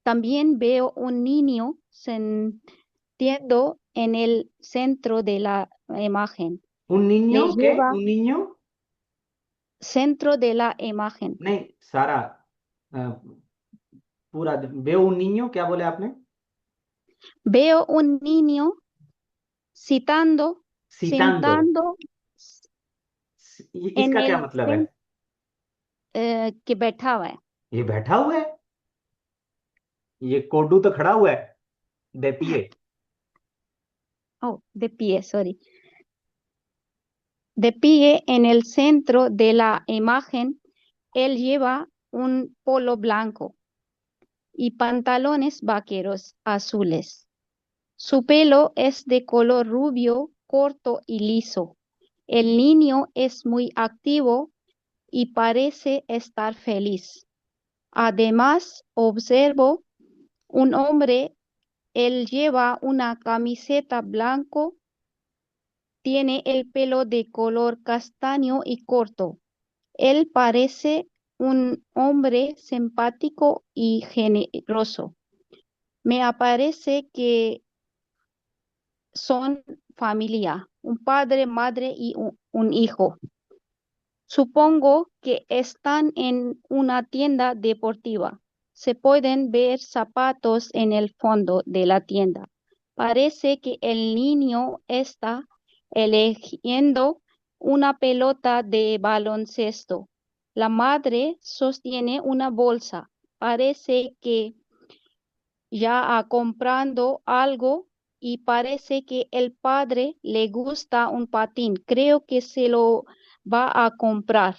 también veo un niño sentado en el centro de la imagen. ¿Un Le niño qué? lleva ¿Un niño? centro de la imagen. नहीं सारा, पूरा veo un niño, क्या बोले आपने? Veo un niño citando, Citando. sentando en इसका क्या el मतलब है? centro que बैठा हुआ है. ये बैठा हुआ है? ये कोडू तो खड़ा हुआ है, de pie. Oh, de pie, sorry. De pie en el centro de la imagen, él lleva un polo blanco y pantalones vaqueros azules. Su pelo es de color rubio, corto y liso. El niño es muy activo y parece estar feliz. Además, observo un hombre, él lleva una camiseta blanco, tiene el pelo de color castaño y corto. Él parece un hombre simpático y generoso. Me parece que son familia, un padre, madre y un hijo. Supongo que están en una tienda deportiva. Se pueden ver zapatos en el fondo de la tienda. Parece que el niño está eligiendo una pelota de baloncesto. La madre sostiene una bolsa. Parece que ya ha comprado algo y parece que el padre le gusta un patín. Creo que se lo va a comprar.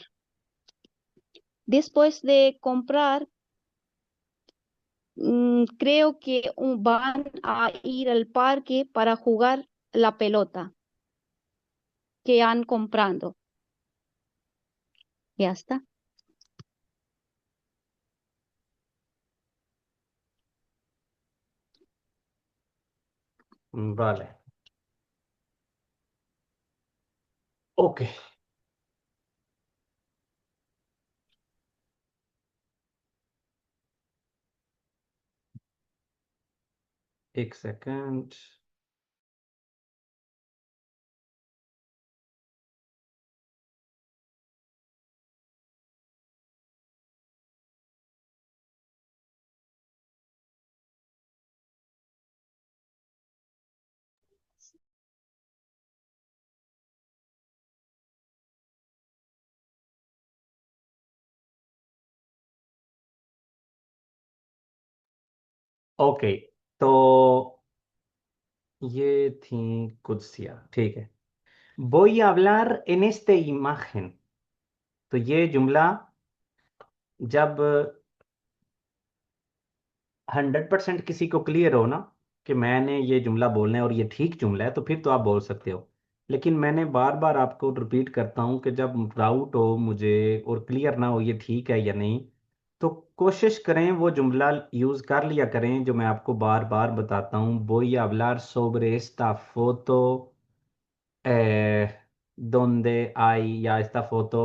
Después de comprar, creo que van a ir al parque para jugar la pelota que han comprado. Ya está. Vale. Ok. एक सेकंड. Ok, तो ये थी कुदसिया, ठीक है. Voy a hablar en esta imagen. तो ये जुमला जब 100% किसी को क्लियर हो ना कि मैंने ये जुमला बोलना है और ये ठीक जुमला है, तो फिर तो आप बोल सकते हो. लेकिन मैंने बार बार आपको रिपीट करता हूँ कि जब डाउट हो मुझे और क्लियर ना हो ये ठीक है या नहीं, तो कोशिश करें वो जुमला यूज कर लिया करें जो मैं आपको बार बार बताता हूँ. voy a hablar sobre esta foto donde hay, या esta foto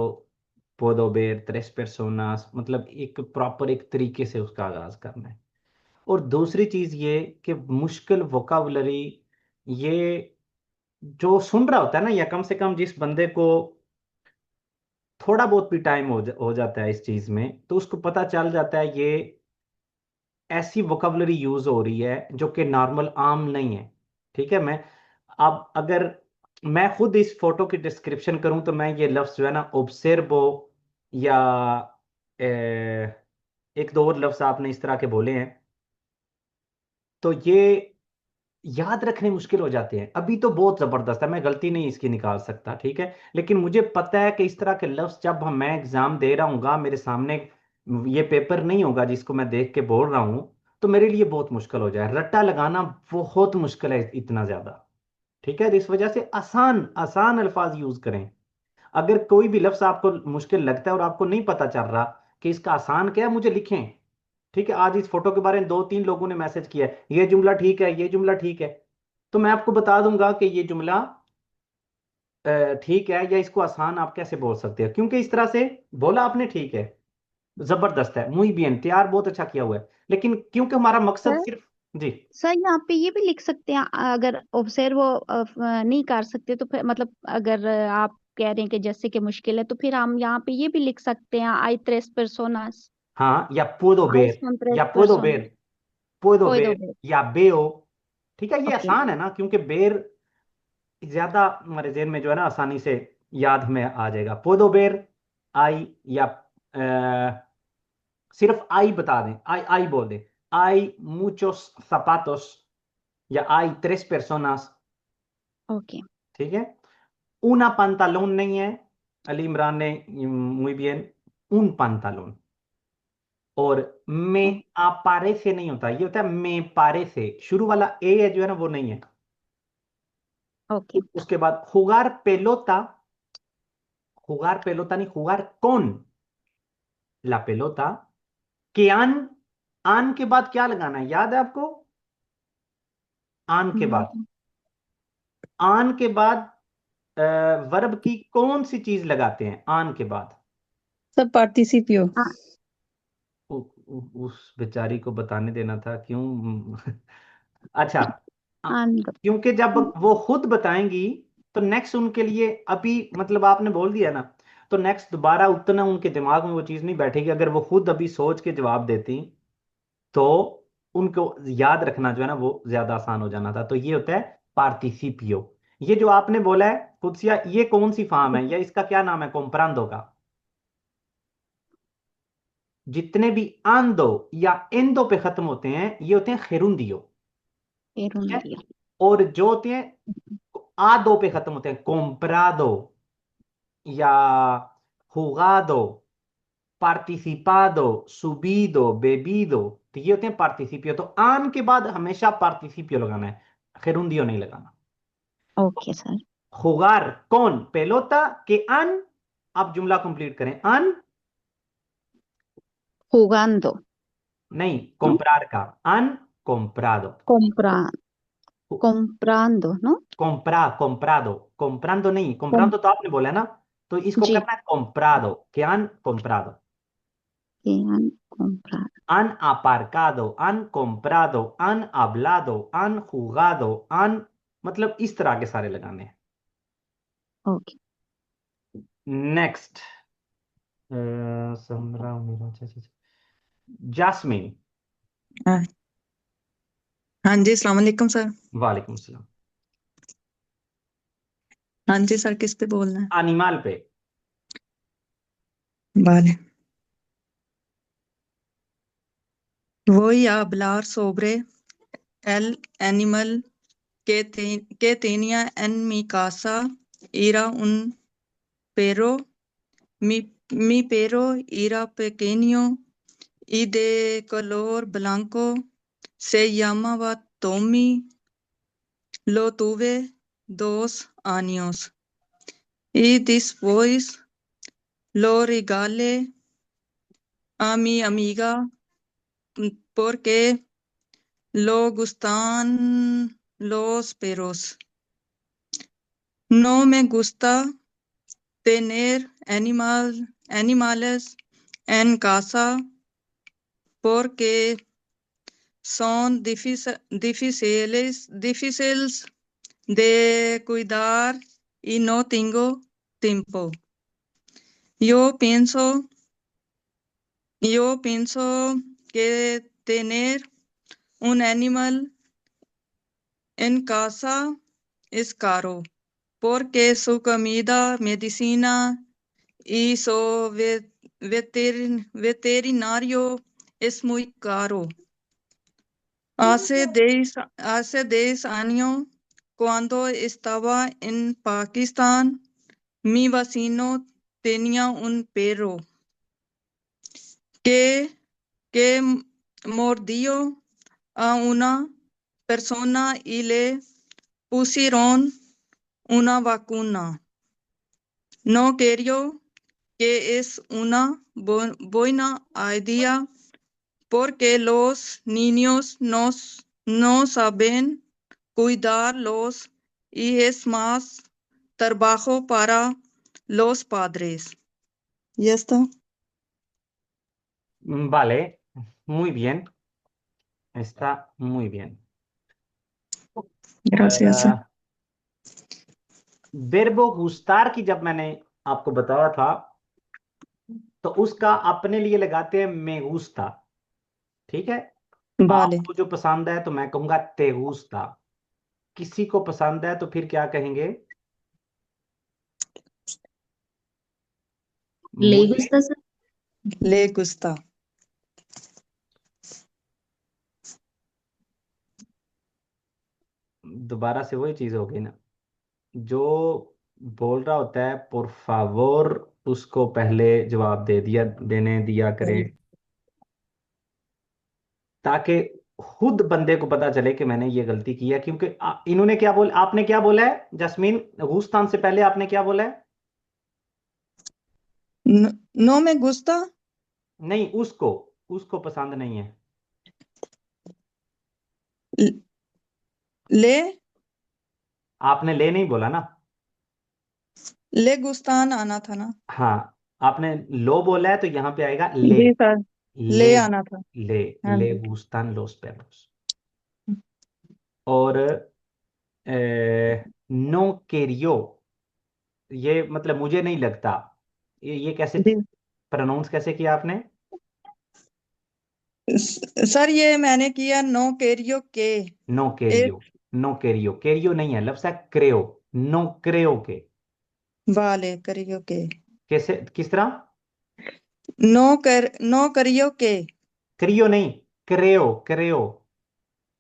puedo ver tres personas, मतलब एक प्रॉपर एक तरीके से उसका आगाज करना है. और दूसरी चीज ये कि मुश्किल वोकाबुलरी, ये जो सुन रहा होता है ना, या कम से कम जिस बंदे को थोड़ा बहुत भी टाइम हो जाता है इस चीज में, तो उसको पता चल जाता है ये ऐसी वोकाबुलरी यूज हो रही है जो कि नॉर्मल आम नहीं है. ठीक है. मैं अब अगर मैं खुद इस फोटो की डिस्क्रिप्शन करूं तो मैं ये लफ्ज जो है ना ऑब्सेर्वो, या एक दो और लफ्ज आपने इस तरह के बोले हैं, तो ये याद रखने मुश्किल हो जाते हैं. अभी तो बहुत जबरदस्त है, मैं गलती नहीं इसकी निकाल सकता, ठीक है. लेकिन मुझे पता है कि इस तरह के लफ्ज जब मैं एग्जाम दे रहा हूँ, मेरे सामने ये पेपर नहीं होगा जिसको मैं देख के बोल रहा हूँ, तो मेरे लिए बहुत मुश्किल हो जाए. रट्टा लगाना बहुत मुश्किल है इतना ज्यादा. ठीक है. इस वजह से आसान आसान अल्फाज यूज करें. अगर कोई भी लफ्ज आपको मुश्किल लगता है और आपको नहीं पता चल रहा, कि इसका आसान क्या है मुझे लिखें। ठीक है, आज इस फोटो के बारे में 2-3 लोगों ने मैसेज किया है, ये जुमला ठीक है, ये जुमला ठीक है, तो मैं आपको बता दूंगा कि ये जुमला ठीक है, या इसको आसान आप कैसे बोल सकते हो, क्योंकि इस तरह से बोला आपने ठीक है, जबरदस्त है, muy bien, तैयार बहुत अच्छा किया हुआ है, लेकिन क्योंकि हमारा मकसद सर सिर्फ। जी। सर यहाँ पे ये भी लिख सकते हैं, अगर ऑब्जर्व नहीं कर सकते तो फिर मतलब अगर आप कह रहे हैं कि जैसे कि मुश्किल है, तो फिर हम यहाँ पे ये भी लिख सकते हैं, आई tres personas, हाँ, या puedo आई ver, son tres या puedo ver, personas, puedo puedo ver, ver, या veo। ठीक है, ये ओके आसान है ना, क्योंकि बेर ज्यादा हमारे जेहन में जो है ना आसानी से याद में आ जाएगा। puedo ver, आई, या सिर्फ आई बता दें, आई आई बोल दें, आई muchos zapatos, या आई tres personas। ओके ठीक है, una pantalón नहीं है, अली इमरान ने muy bien, un pantalón। और me aparece नहीं होता, ये होता है me parece, शुरू वाला ए है जो है ना वो नहीं है। ओके उसके बाद jugar pelota नहीं, jugar con la pelota, que आन के बाद क्या लगाना है, याद है आपको? आन के बाद, आन के बाद वर्ब की कौन सी चीज लगाते हैं आन के बाद? सब पार्टिसिपियो। उस बेचारी को बताने देना था क्यों। अच्छा, आंदो क्योंकि जब वो खुद बताएंगी तो नेक्स्ट उनके लिए अभी मतलब आपने बोल दिया ना, तो नेक्स्ट दोबारा उतना उनके दिमाग में वो चीज नहीं बैठेगी। अगर वो खुद अभी सोच के जवाब देती तो उनको याद रखना जो है ना वो ज्यादा आसान हो जाना था। तो ये होता है पार्टिसिपियो। ये जो आपने बोला है कुदसिया, ये कौन सी फॉर्म है, या इसका क्या नाम है कॉम्प्रांदो का? जितने भी आंदो या एंदो पे खत्म होते हैं ये होते हैं खेरुंदियो। ठीक है, एरुंदियो, और जो होते हैं आदो पे खत्म होते हैं, comprado या jugado, participado, subido, bebido, तो ये होते हैं पार्टिसिपियो। तो आन के बाद हमेशा पार्टिसिपियो लगाना है, gerundio नहीं लगाना। Okay sir, jugar con pelota que han, आप जुमला कंप्लीट करें, अन jugando, नहीं, ¿no? comprar का, अन comprado, Compra, comprando, ¿no? comprado, comprando नहीं, Com- comprando तो आपने बोला है ना, तो इसको जी, करना है comprado, que han comprado, que han comprado, han aparcado, han comprado, han hablado, han jugado, han, मतलब इस तरह के सारे लगाने हैं। ओके नेक्स्ट, समरा मेरा, अच्छा अच्छा, जास्मिन। हाँ हाँ जी, अस्सलाम वालेकुम सर। वालेकुम सलाम। हाँ जी सर, किस पे बोलना है? एनिमल पे। Vale. Voy a hablar sobre el animal que tenía en mi casa. Era un perro. Mi perro era pequeño y de color blanco. Se llamaba Tommy. Lo tuve 2 años. Y después lo regalé a mi amiga porque lo gustan los perros. No me gusta tener animales en casa porque son difíciles de cuidar y no tengo tiempo. Yo pienso que tener un animal en casa es caro porque su comida, medicina y su veterinario es muy caro. Hace 10 años, cuando estaba en Pakistán, mi vecino tenía un perro que mordió a una persona y le pusieron una vacuna. No quería que es una buena idea porque los niños no saben cuidarlos y es más trabajo para los padres. ¿Ya está? Vale, muy bien, está muy bien. Gracias. A, verbo gustar की जब मैंने आपको बताया था तो उसका अपने लिए लगाते हैं me gusta, ठीक है? Vale. आपको जो पसंद है तो मैं कहूंगा te gusta, किसी को पसंद है तो फिर क्या कहेंगे? ¿Le मुझे gusta, sir? Le gusta. दोबारा से वही चीज होगी ना, जो बोल रहा होता है por favor उसको पहले जवाब देने दिया करें ताकि खुद बंदे को पता चले कि मैंने ये गलती की है, क्योंकि इन्होंने क्या बोला, आपने क्या बोला है जस्मीन, गुस्तान से पहले आपने क्या बोला है? No me gusta. नहीं, उसको उसको पसंद नहीं है। ले आपने ले नहीं बोला ना, ले गुस्तान आना था ना। हाँ आपने लो बोला है तो यहाँ पे आएगा ले। जी सर, ले ले आना था। ले हाँ ले जी। gustan los perros। और नो querió, ये मतलब मुझे नहीं लगता, ये कैसे जी प्रोनाउंस कैसे किया आपने? सर, ये मैंने किया नो केरियो के। नो एक querió, नो querió, querió नहीं है, लफ्ज है creo, नो creo के। वाले करियो के। कैसे, किस तरह? नो करियो के क्रियो नहीं, creo, creo।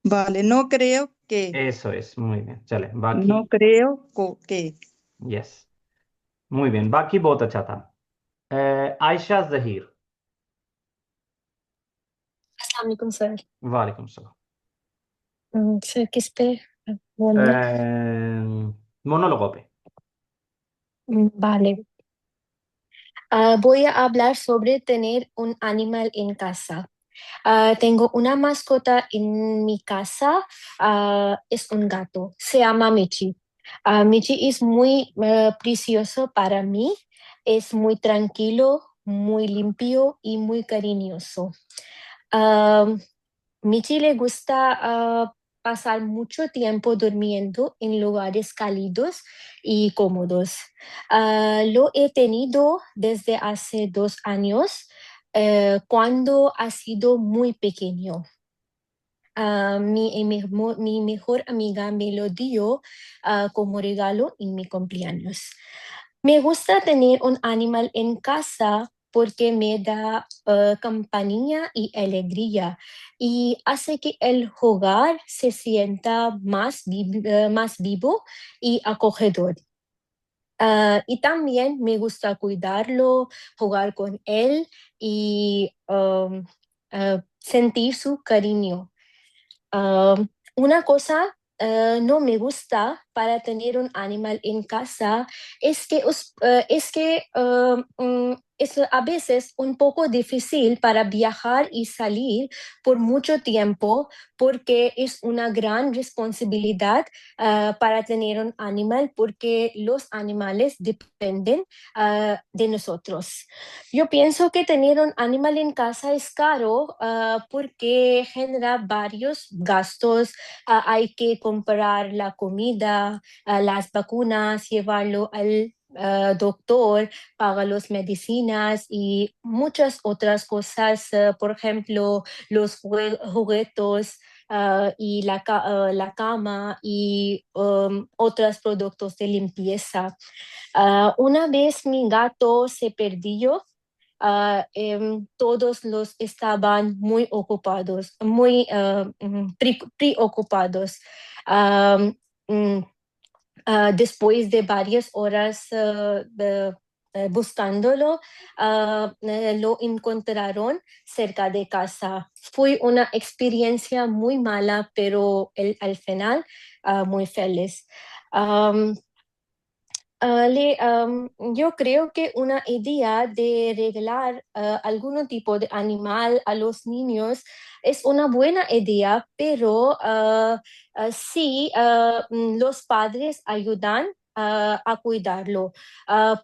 वाले नो करियो के। eso es, muy bien, चले बाकी। नो करियो को के। यस, muy bien, बाकी बहुत अच्छा था। आयशा जहीर। अस्सलाम वालेकुम सर। वालेकुम सलाम। सर किस पे बोलना? monólogo पे। Vale. Voy a hablar sobre tener un animal en casa. Tengo una mascota en mi casa, es un gato, se llama Michi. Michi es muy precioso para mí, es muy tranquilo, muy limpio y muy cariñoso. Michi le gusta pasar mucho tiempo durmiendo en lugares cálidos y cómodos. Lo he tenido desde hace 2 años, cuando ha sido muy pequeño. Mi mejor amiga me lo dio como regalo en mi cumpleaños. Me gusta tener un animal en casa porque me da compañía y alegría y hace que el hogar se sienta más vivo y acogedor. Y también me gusta cuidarlo, jugar con él y sentir su cariño. Una cosa no me gusta para tener un animal en casa es que, es a veces un poco difícil para viajar y salir por mucho tiempo porque es una gran responsabilidad para tener un animal porque los animales dependen de nosotros. Yo pienso que tener un animal en casa es caro porque genera varios gastos. Hay que comprar la comida, las vacunas, llevarlo al doctor, paga las medicinas y muchas otras cosas, por ejemplo, los juguetes y la cama y otros productos de limpieza. Una vez mi gato se perdió, todos los estaban muy ocupados, muy preocupados. Después de varias horas buscándolo, lo encontraron cerca de casa. Fue una experiencia muy mala, pero al final muy feliz. Yo creo que una idea de regalar algún tipo de animal a los niños es una buena idea, pero sí, los padres ayudan a cuidarlo,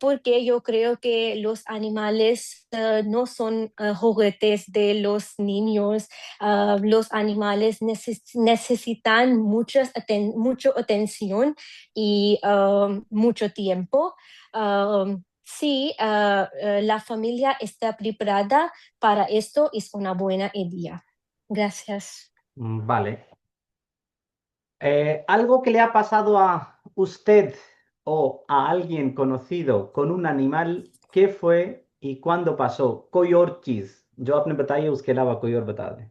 porque yo creo que los animales no son juguetes de los niños. Los animales necesitan mucha atención y mucho tiempo. Sí, la familia está preparada para esto, es una buena idea. Gracias. Vale. ¿Algo que le ha pasado a usted o a alguien conocido con un animal? ¿Qué fue y cuándo pasó? कोई और चीज जो आपने बताई है उसके अलावा कोई और बता दें।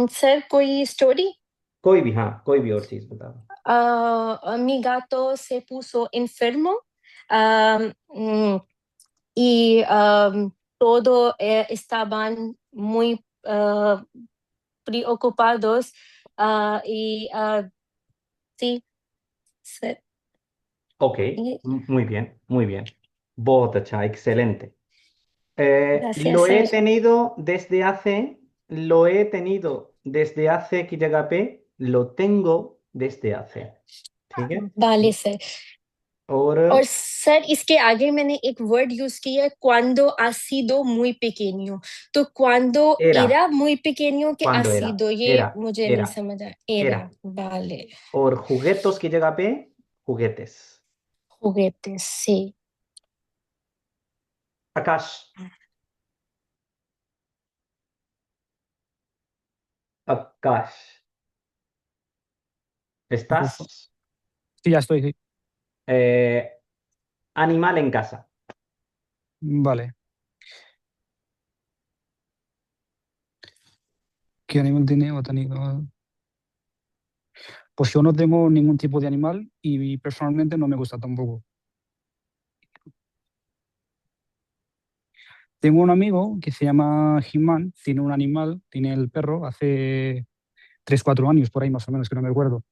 Sir, कोई story? कोई भी, हाँ, कोई भी और चीज बता दें। Mi gato se puso enfermo y todos estaban muy preocupados y sí, sir. Ok, muy bien, muy bien. बहुत अच्छा, excelente. Gracias, Lo he sir. tenido desde hace, lo he tenido desde hace की जगह पे lo tengo desde hace, ठीक है? Vale, sir. और और सर इसके आगे मैंने एक वर्ड यूज किया है cuando ha sido muy pequeño, तो cuando era, era muy pequeño que ha cuando era, sido, ये era, मुझे नहीं era, समझ आया। era. Era, vale, और juguetos की जगह पे juguetes. juguetes, sí. Akash, Akash, ¿estás? Sí, ya estoy, sí. Animal en casa. Vale. ¿Qué animal tiene o tenido? Pues yo no tengo ningún tipo de animal y personalmente no me gusta tampoco. Tengo un amigo que se llama He-Man, tiene un animal, tiene el perro, hace 3, 4 años por ahí más o menos, que no me acuerdo.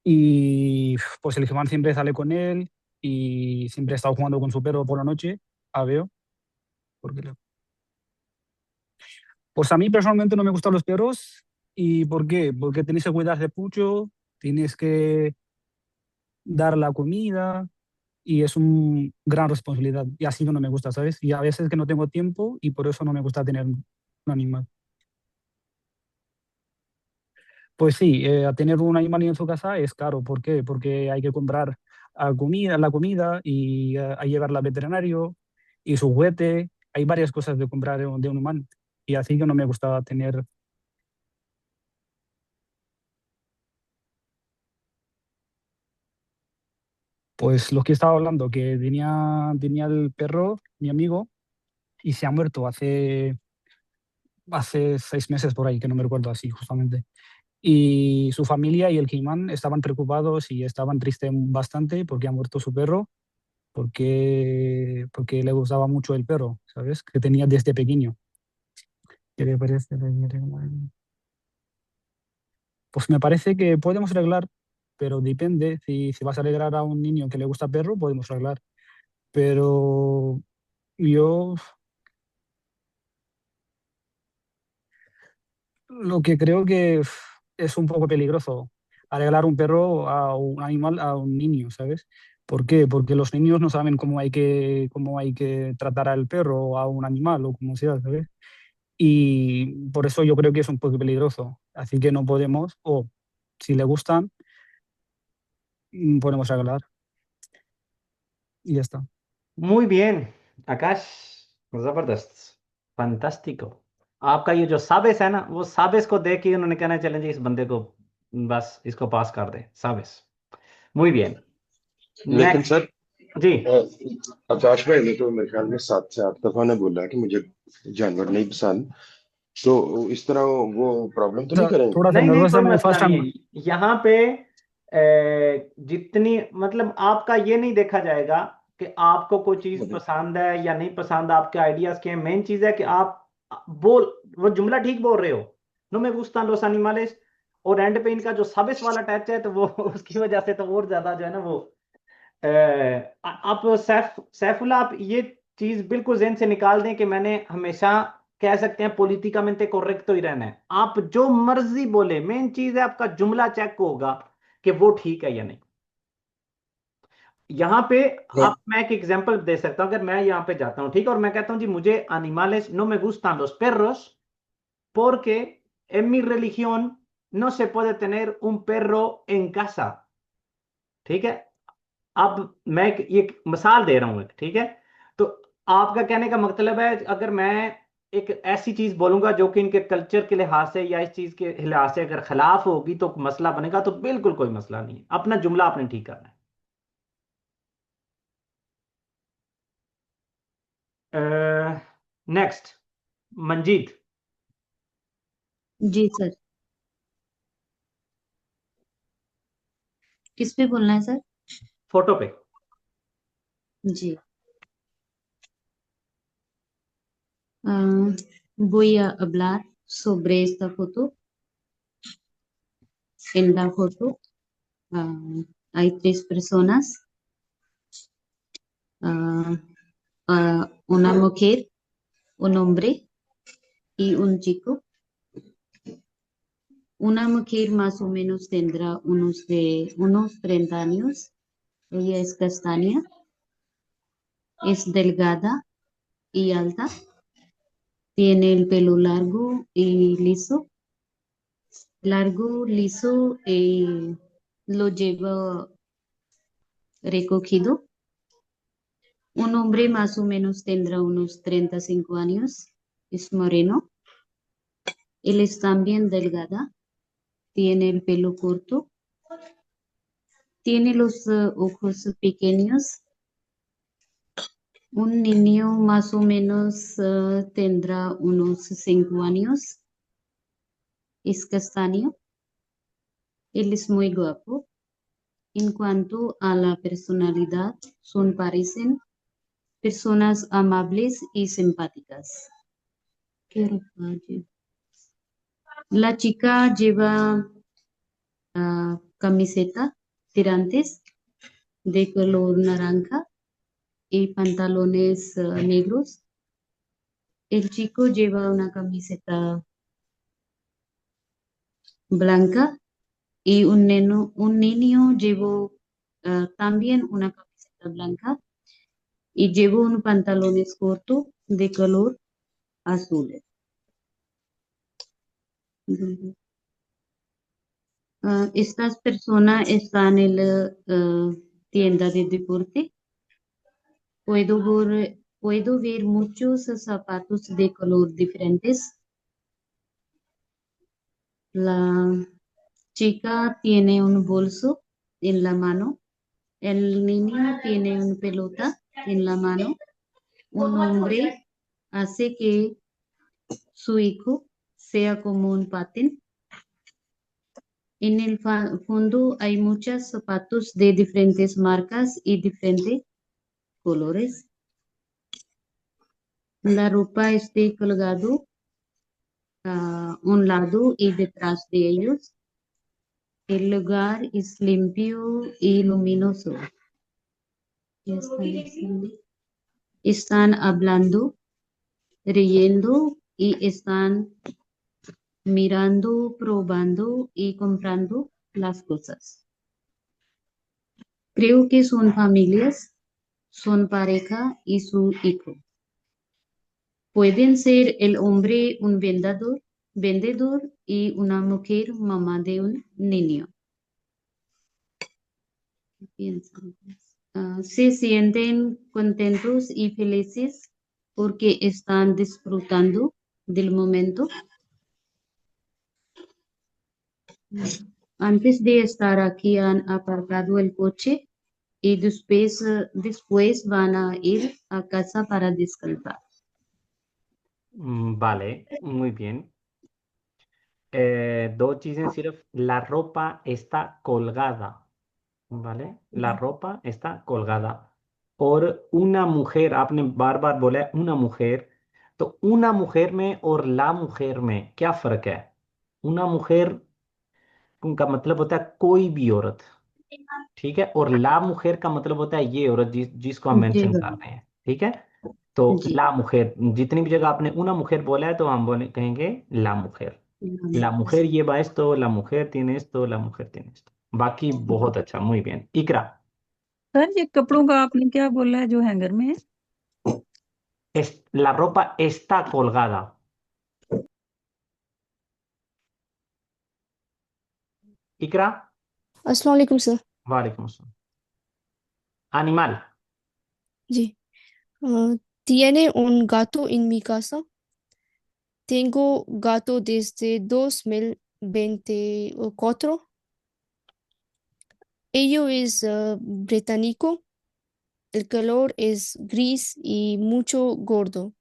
Y pues el He-Man siempre sale con él y siempre ha estado jugando con su perro por la noche, veo. Pues a mí personalmente no me gustan los perros. ¿Y por qué? Porque tienes que cuidar de mucho, tienes que dar la comida y es una gran responsabilidad. Y así no me gusta, ¿sabes? Y a veces que no tengo tiempo y por eso no me gusta tener un animal. Pues sí, tener un animal en su casa es caro. ¿Por qué? Porque hay que comprar la comida y a llevarla al veterinario y su juguete. Hay varias cosas de comprar de un humano. Y así que no me gusta tener. Pues lo que estaba hablando, que tenía el perro, mi amigo, y se ha muerto hace 6 meses por ahí, que no me recuerdo así justamente. Y su familia y el He-Man estaban preocupados y estaban tristes bastante porque ha muerto su perro, porque le gustaba mucho el perro, ¿sabes? Que tenía desde pequeño. ¿Qué le parece? Pues me parece que podemos arreglar, pero depende. Si vas a arreglar a un niño que le gusta perro, podemos arreglar. Pero yo lo que creo que es un poco peligroso arreglar un perro a un animal, a un niño, ¿sabes? ¿Por qué? Porque los niños no saben cómo hay que tratar al perro o a un animal o como sea, ¿sabes? Y por eso yo creo que es un poco peligroso. Así que no podemos, o si le gustan, podemos arreglar y ya está. muy bien, आकाश, जबरदस्त, फंटास्टिको। आपका ये जो साबिस है ना, वो साबिस को देख के उन्होंने कहना चलें जी इस बंदे को बस इसको पास कर दे, साबिस। muy bien। लेकिन नेक्स्ट सर जी, आकाश भाई ने तो मेरे ख्याल में 7 से 8 दफा ने बोला है कि मुझे जानवर नहीं पसंद, तो इस तरह वो प्रॉब्लम तो नहीं करेंगे? थोड़ा सा नहीं नहीं, नर्वस है, कोई मैं मसला फर्स्ट नहीं टाइम। है। यहाँ पे जितनी मतलब आपका ये नहीं देखा जाएगा कि आपको कोई चीज पसंद है या नहीं पसंद, आपके आइडियाज के हैं। मेन चीज है कि आप वो जुमला ठीक बोल रहे हो, नो me gustan los animales, और एंड पे इनका जो सबस वाला टच है तो वो उसकी वजह से तो और ज्यादा जो है ना वो आप सैफुल्ला, आप ये चीज बिल्कुल जहन से निकाल दें कि मैंने हमेशा, कह सकते हैं, पॉलिटिकamente करेक्ट तो ही रहना है। आप जो मर्जी बोले, मेन चीज है आपका जुमला चेक होगा कि वो ठीक है या नहीं। यहाँ पे आप, मैं एक एग्जांपल दे सकता हूँ। अगर मैं यहाँ पे जाता हूँ, ठीक है, और मैं कहता हूँ जी मुझे animales no me gustan los perros porque en mi religión no se puede tener un perro en casa, ठीक है। अब मैं ये मिसाल दे रहा हूं एक, ठीक है। तो आपका कहने का मतलब है, अगर मैं एक ऐसी चीज बोलूंगा जो कि इनके कल्चर के लिहाज से या इस चीज के लिहाज से अगर खिलाफ होगी तो मसला बनेगा, तो बिल्कुल कोई मसला नहीं है, अपना जुमला आपने ठीक करना है। नेक्स्ट, मंजीत। जी सर। किस पे बोलना है सर? फोटो पे। जी। voy a hablar sobre esta foto. En la foto hay tres personas, ah, una mujer, un hombre y un chico. Una mujer más o menos tendrá unos 30 años. Ella es castaña, es delgada y alta, tiene el pelo largo y liso y lo lleva recogido. Un hombre más o menos tendrá unos 35 años, es moreno, él es también delgada, tiene el pelo corto, tiene los ojos pequeños. Un niño más o menos tendrá unos 5 años, es castaño, él es muy guapo. En cuanto a la personalidad, parecen personas amables y simpáticas. ¿Qué ropa lleva? La chica lleva camiseta, tirantes de color naranja y pantalones negros. El chico lleva una camiseta blanca y un niño llevó también una camiseta blanca y llevó unos pantalones cortos de color azul. Estas personas están en la tienda de deporte. Puedo ver muchos zapatos de color diferentes. La chica tiene un bolso en la mano. El niño tiene una pelota en la mano. Un hombre hace que su hijo sea como un patín. En el fondo hay muchos zapatos de diferentes marcas y diferentes colores. La ropa está colgado a un lado y detrás de ellos. El lugar es limpio y luminoso. ¿Qué están haciendo? Están hablando, riendo y están mirando, probando y comprando las cosas. Creo que son familias, son pareja y su hijo. Pueden ser el hombre un vendedor y una mujer mamá de un niño. ¿Qué piensan? Se sienten contentos y felices porque están disfrutando del momento. Antes de estar aquí han aparcado el coche y después van a ir a casa para descansar. Vale, muy bien। दो चीजें सिर्फ, la ropa está colgada, ¿vale? La ropa está colgada। और una mujer, आपने बार बार बोला है una mujer, तो una mujer में और la mujer में क्या फर्क है? una mujer का मतलब होता है कोई भी औरत, ठीक है। और ला मुखेर का मतलब होता है ये औरत जिसको हम जी मेंशन कर भाई रहे हैं। ठीक है। तो जी ला मुखेर, जितनी भी जगह आपने una मुखेर बोला है तो हम बोले कहेंगे ला मुखेर। La mujer lleva esto, la mujer tiene esto, la mujer tiene esto। बाकी बहुत अच्छा, muy bien। इकरा, सर ये कपड़ों का आपने क्या बोला है जो हैंगर में है? la ropa está colgada। इकरा, अस्सलाम वालेकुम सर। वालेकुम अस्सलाम। Animal, जी। Tiene un gato en mi casa. Tengo gato desde 2024. Ello es británico. El color es gris y mucho gordo.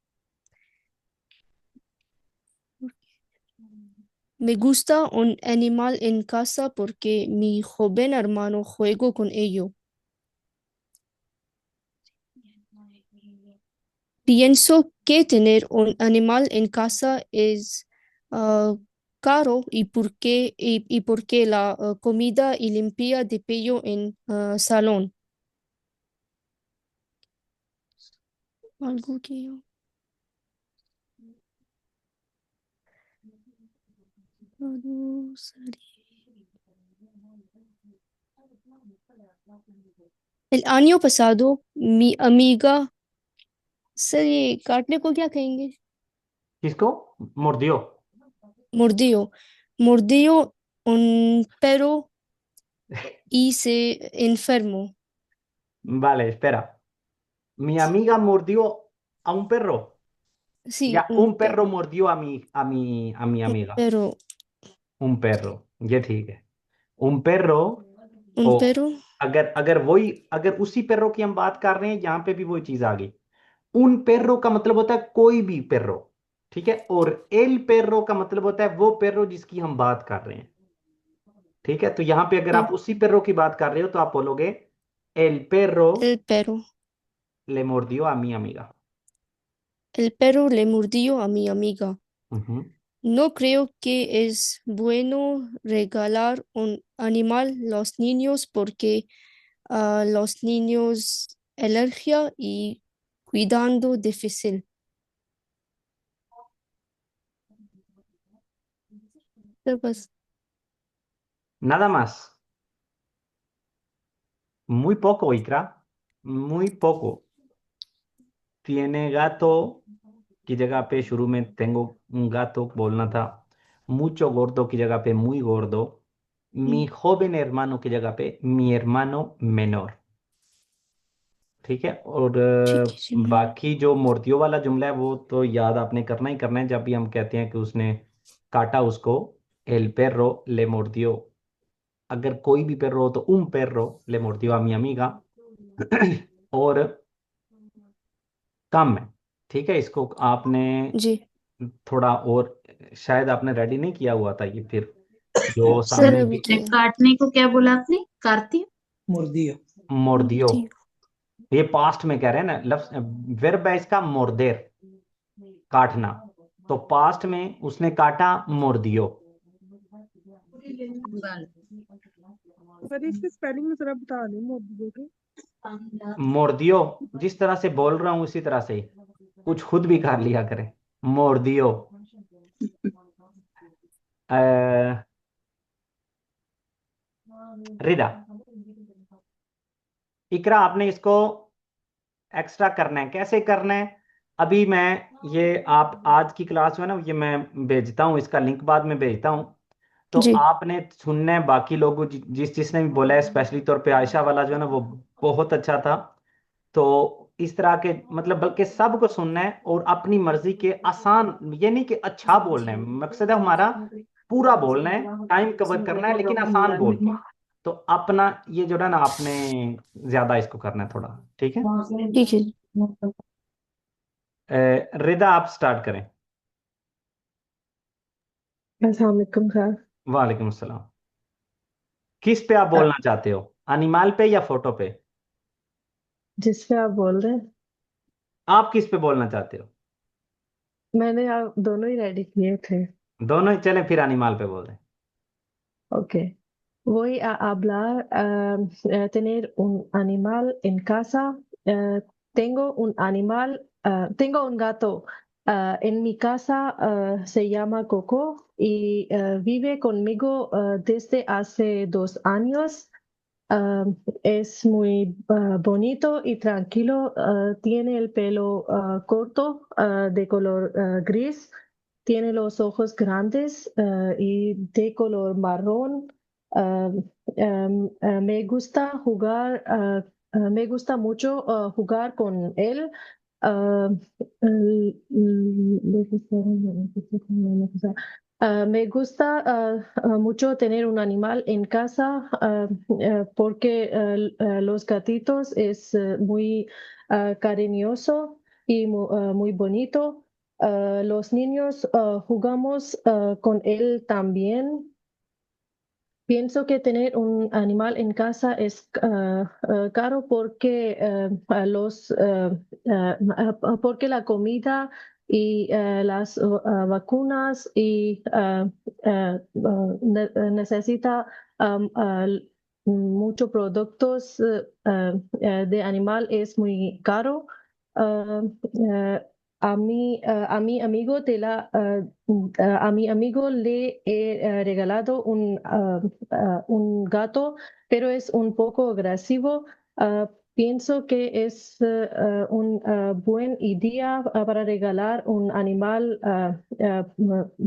Me gusta un animal en casa porque mi joven hermano juego con ello. Pienso que tener un animal en casa es ah, caro y porque la comida y limpia de pello en salón. Algo que yo puedo salir. El año pasado, mi amiga sir ये काटने को क्या कहेंगे? किसको mordió? Mordió. Mordió un perro y se enfermó. Vale, espera. Mi amiga mordió a un perro. Sí, या un un perro perro. mordió a mi amiga। Pero un perro, ये ठीक है। un perro, un ओ perro. अगर अगर उसी perro की हम बात कर रहे हैं, यहाँ पे भी वही चीज आ गई। un perro का मतलब होता है कोई भी perro। ठीक है। और el perro का मतलब होता है वो perro जिसकी हम बात कर रहे हैं। ठीक है। तो यहाँ पे अगर आप Sí, उसी perro की बात कर रहे हो तो आप बोलोगे el perro el perro. le mordió a mi amiga। El perro le mordió a mi amiga. Uh-uh. No creo que es bueno regalar un animal a los niños porque a los niños alergia y cuidando difícil. तो बस nada más। muy poco, Ikra, muy poco। tiene gato की जगह पे शुरू में tengo un gato बोलना था। mucho gordo की जगह पे muy gordo। mi joven hermano की जगह पे mi hermano menor। ठीक है। और ठीक है जी मैम। बाकी जो मूर्तियों वाला जुमला है वो तो याद आपने करना ही करना है जब भी हम कहते हैं कि उसने काटा उसको। el perro le mordió। अगर कोई भी perro हो तो un perro le mordió a mi amiga। और कम है। ठीक है। इसको आपने जी थोड़ा और, शायद आपने रेडी नहीं किया हुआ था ये, फिर जो सर सामने अभी भी किया काटने को क्या बोला आपने? कार्ती? मुर्दियो। मोर्दियो। जी ये पास्ट में कह रहे हैं ना, लफ्ज वर्ब है इसका मोर्देर, काटना। तो पास्ट में उसने काटा मोर्दियो। पर इसकी स्पेलिंग में जरा बता दें मोदी के। मोर्दियो जिस तरह से बोल रहा हूँ उसी तरह से ही कुछ खुद भी कर लिया करें। मोर्दियो। अ, रिदा, इकरा आपने इसको एक्स्ट्रा करना है। कैसे करना है? अभी मैं, ये आप आज की क्लास में ना, ये मैं भेजता हूँ, इसका लिंक बाद में भेजता हूँ। तो जी आपने सुनना है बाकी लोगों जिसने भी बोला है, स्पेशली तौर पे आयशा वाला जो है ना वो बहुत अच्छा था। तो इस तरह के मतलब बल्कि सबको सुनना है और अपनी मर्जी के आसान, ये नहीं कि अच्छा बोलना है, मकसद है हमारा पूरा बोलना है, टाइम कवर करना है लेकिन आसान बोल के। तो अपना ये जो है ना आपने ज्यादा इसको करना है थोड़ा। ठीक है। ठीक है। रिदा आप स्टार्ट करें। अस्सलाम वालेकुम सर। वालेकुम अस्सलाम। किस पे आप बोलना चाहते हो, एनिमल पे या फोटो पे? जिस पे आप बोल रहे हैं आप किस पे बोलना चाहते हो? मैंने आप दोनों ही रेडी किए थे। दोनों ही चलें, फिर एनिमल पे बोल रहे हैं। Okay. Voy a hablar, tener un animal en casa. Tengo un animal, tengo un gato. En mi casa se llama Coco y vive conmigo desde hace 2 años. Ah, es muy bonito y tranquilo. Tiene el pelo corto de color gris. Tiene los ojos grandes y de color marrón. Ah, Me gusta jugar, me gusta mucho jugar con él. Ah, me gusta mucho tener un animal en casa porque los gatitos es muy cariñoso y muy bonito. Los niños jugamos con él también. Pienso que tener un animal en casa es caro porque porque la comida y las vacunas y necesita muchos productos de animal es muy caro. Ah, eh, a mi amigo a mi amigo le he regalado un gato, pero es un poco agresivo. Pienso que es una buena idea para regalar un animal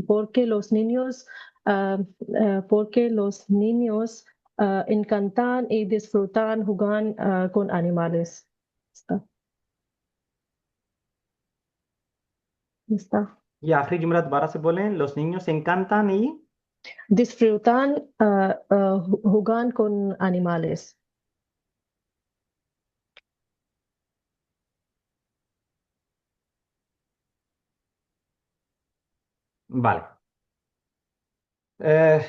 porque los niños encantan y disfrutan jugar con animales. Está. ये आखिरी जुमला दोबारा से बोलें, los niños encantan y Disfrutan jugar con animales. vale। Eh,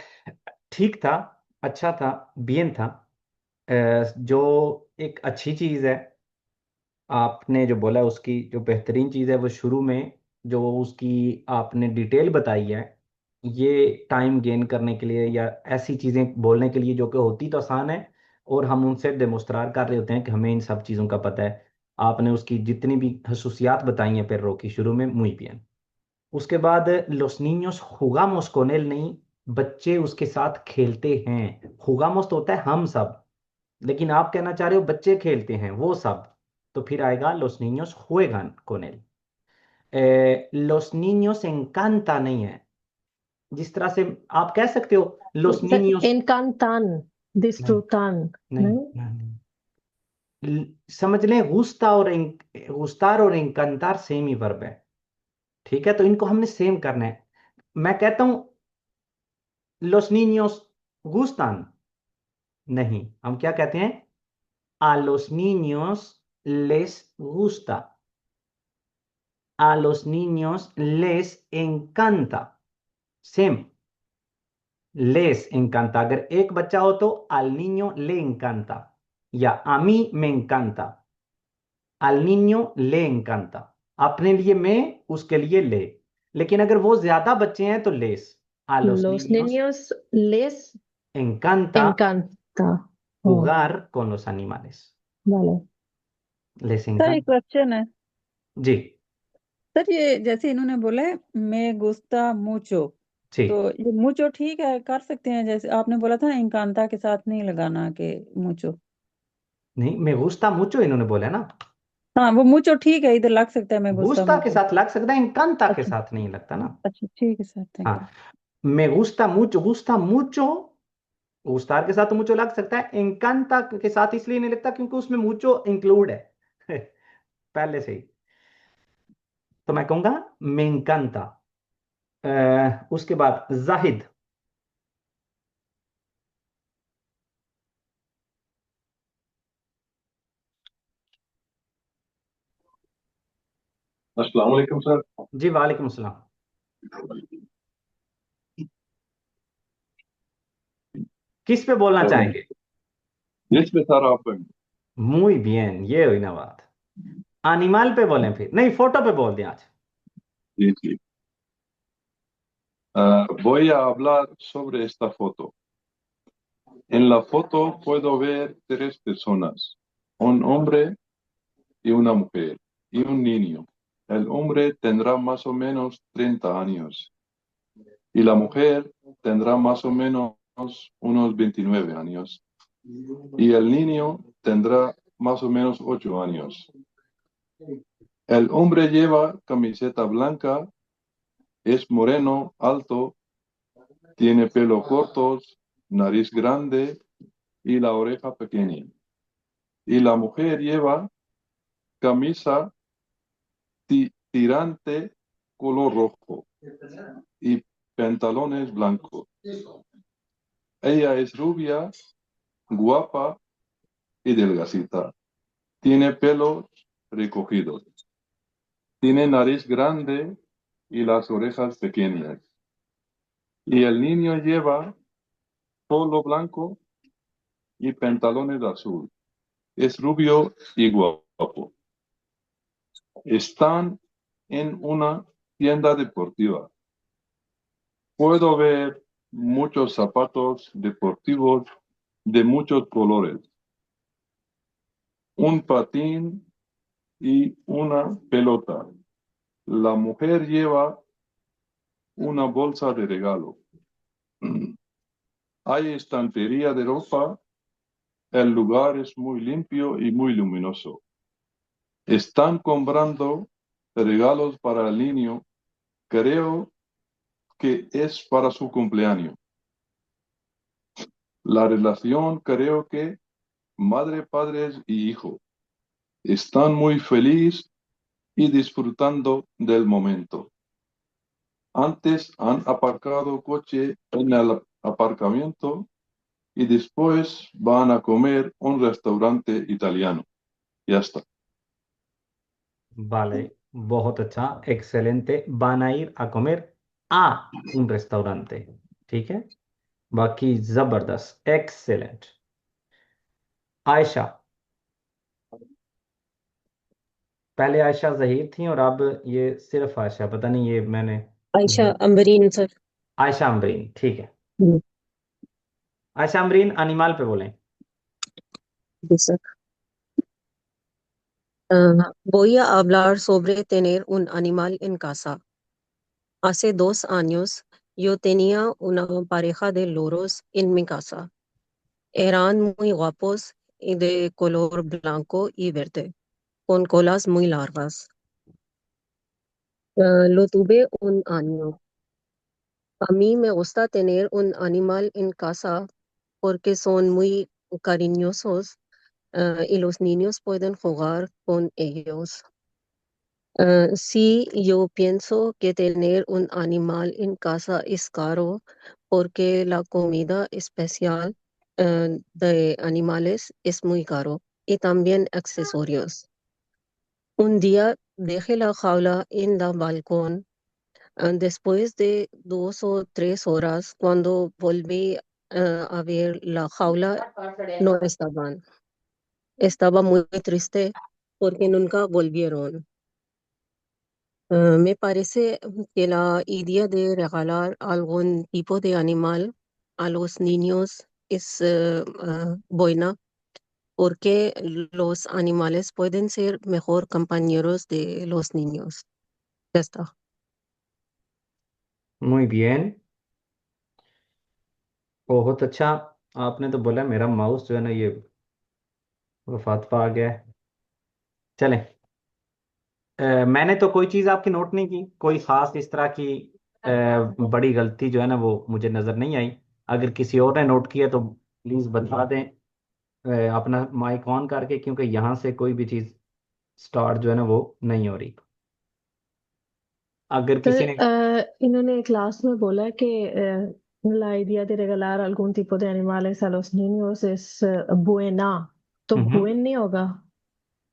ठीक था, अच्छा था, bien था। जो एक अच्छी चीज़ है आपने जो बोला, उसकी जो बेहतरीन चीज़ है वो शुरू में जो उसकी आपने डिटेल बताई है, ये टाइम गेन करने के लिए या ऐसी चीज़ें बोलने के लिए जो कि होती तो आसान है और हम उनसे डेमोस्ट्रार कर रहे होते हैं कि हमें इन सब चीज़ों का पता है। आपने उसकी जितनी भी खसूसियात बताई हैं पेर्रो की शुरू में, muy bien। उसके बाद los niños jugamos con él, नहीं, बच्चे उसके साथ खेलते हैं। jugamos तो होता है हम सब, लेकिन आप कहना चाह रहे हो बच्चे खेलते हैं वो सब, तो फिर आएगा los niños juegan con él। los niños encanta नहीं है, जिस तरह से आप कह सकते हो los niños, Encantan, disfrutan, नहीं, ¿no? नहीं, समझ लें गुस्ता और गुस्तार और encantar सेम ही वर्ब है, ठीक है, तो इनको हमने सेम करना है। मैं कहता हूं los niños gustan, नहीं, हम क्या कहते हैं, a los niños les gusta, a los niños les encanta, same, les encanta। अगर एक बच्चा हो तो al niño le encanta, या a mí me encanta, al niño le encanta, अपने लिए मैं, उसके लिए ले। लेकिन अगर वो ज्यादा बच्चे हैं तो les, a los Los niños niños les encanta encanta. Oh, jugar con los animales, vale. les sir एक encanta। क्वेश्चन है जी, सर, ये जैसे इन्होंने बोला है मैं गुस्ता मुचो, जी, तो ये मुचो ठीक है, कर सकते हैं, जैसे आपने बोला था ना इनकांता के साथ नहीं लगाना के मुचो। नहीं, me gusta mucho इन्होंने बोला है ना, हाँ, वो मुचो ठीक है, इधर लग सकता है मैं गुस्ता गुस्ता के मुचो। साथ लग सकता है, encanta के अच्छा साथ नहीं लगता ना। अच्छा, ठीक है सर, थैंक यू। हाँ, me gusta mucho, गुस्तार के साथ तो मुचो लग सकता है, एंकांता के साथ इसलिए नहीं लगता क्योंकि उसमें मुचो इंक्लूड है पहले से ही। तो मैं कहूंगा me encanta। उसके बाद जाहिद, अस्सलाम वालेकुम सर। जी वालेकुम सलाम। किस पे बोलना चाहेंगे? जिस पे सर आप muy bien, ये हुई ना बात। एनिमल पे बोलें फिर, नहीं फोटो पे बोल दें आज। जी जी। Voy a hablar sobre esta foto. En la foto puedo ver tres personas, un hombre y una mujer y un niño. El hombre tendrá más o menos 30 años y la mujer tendrá más o menos unos 29 años y el niño tendrá más o menos 8 años. El hombre lleva camiseta blanca, es moreno, alto, tiene pelo cortos, nariz grande y la oreja pequeña. Y la mujer lleva camisa tirante color rojo y pantalones blancos. Ella es rubia, guapa y delgadita. Tiene pelos recogidos. Tiene nariz grande y las orejas pequeñas. Y el niño lleva polo blanco y pantalones azul. Es rubio y guapo. Están en una tienda deportiva. Puedo ver muchos zapatos deportivos de muchos colores, un patín y una pelota. La mujer lleva una bolsa de regalo. Hay estantería de ropa. El lugar es muy limpio y muy luminoso. Están comprando regalos para el niño. Creo que es para su cumpleaños. La relación creo que madre, padres y hijo están muy felices y disfrutando del momento. Antes han aparcado coche en el aparcamiento y después van a comer un restaurante italiano. Ya está. Vale, बहुत अच्छा, excelente. Van a ir a comer a un restaurante. ठीक है, बाकी जबरदस्त, एक्सेलेंट। आयशा, पहले आयशा जहीर थी और अब ये सिर्फ आयशा, पता नहीं ये मैंने आयशा अम्बरीन सर। आयशा अमरीन, ठीक है। जी आयशा अमरीन अनिमल पे बोलें। Sir. Voy a hablar sobre tener un animal en casa. Hace 2 años yo tenía una pareja de loros en mi casa. Eran muy guapos y de color blanco y verde, con colas muy largas. Lo tuve un año. A mí me gusta tener un animal en casa porque son muy cariñosos y los niños pueden jugar con ellos. Sí, yo pienso que tener un animal en casa es caro porque la comida especial de animales es muy caro y también accesorios. Un día dejé la jaula en el balcón. Después de 2 o 3 horas, cuando volví a ver la jaula, no estaban. Estaba muy triste porque nunca volvieron. Me parece que la idea de regalar algún tipo de animal a los niños es buena porque los animales pueden ser mejor compañeros de los niños. Ya está. muy bien, बहुत अच्छा। आपने तो बोला मेरा माउस जो है ना ये वफात पा गया है। चलें, मैंने तो कोई चीज़ आपकी नोट नहीं की, कोई खास इस तरह की बड़ी गलती जो है ना वो मुझे नज़र नहीं आई। अगर किसी और ने नोट किया तो प्लीज़ बता दें अपना माइक ऑन करके, क्योंकि यहाँ से कोई भी चीज़ स्टार्ट जो है ना वो नहीं हो रही। अगर किसी ने इन्होंने क्लास में बोला que la idea de regalar algún tipo de animales a los niños es buena, तो buen नहीं होगा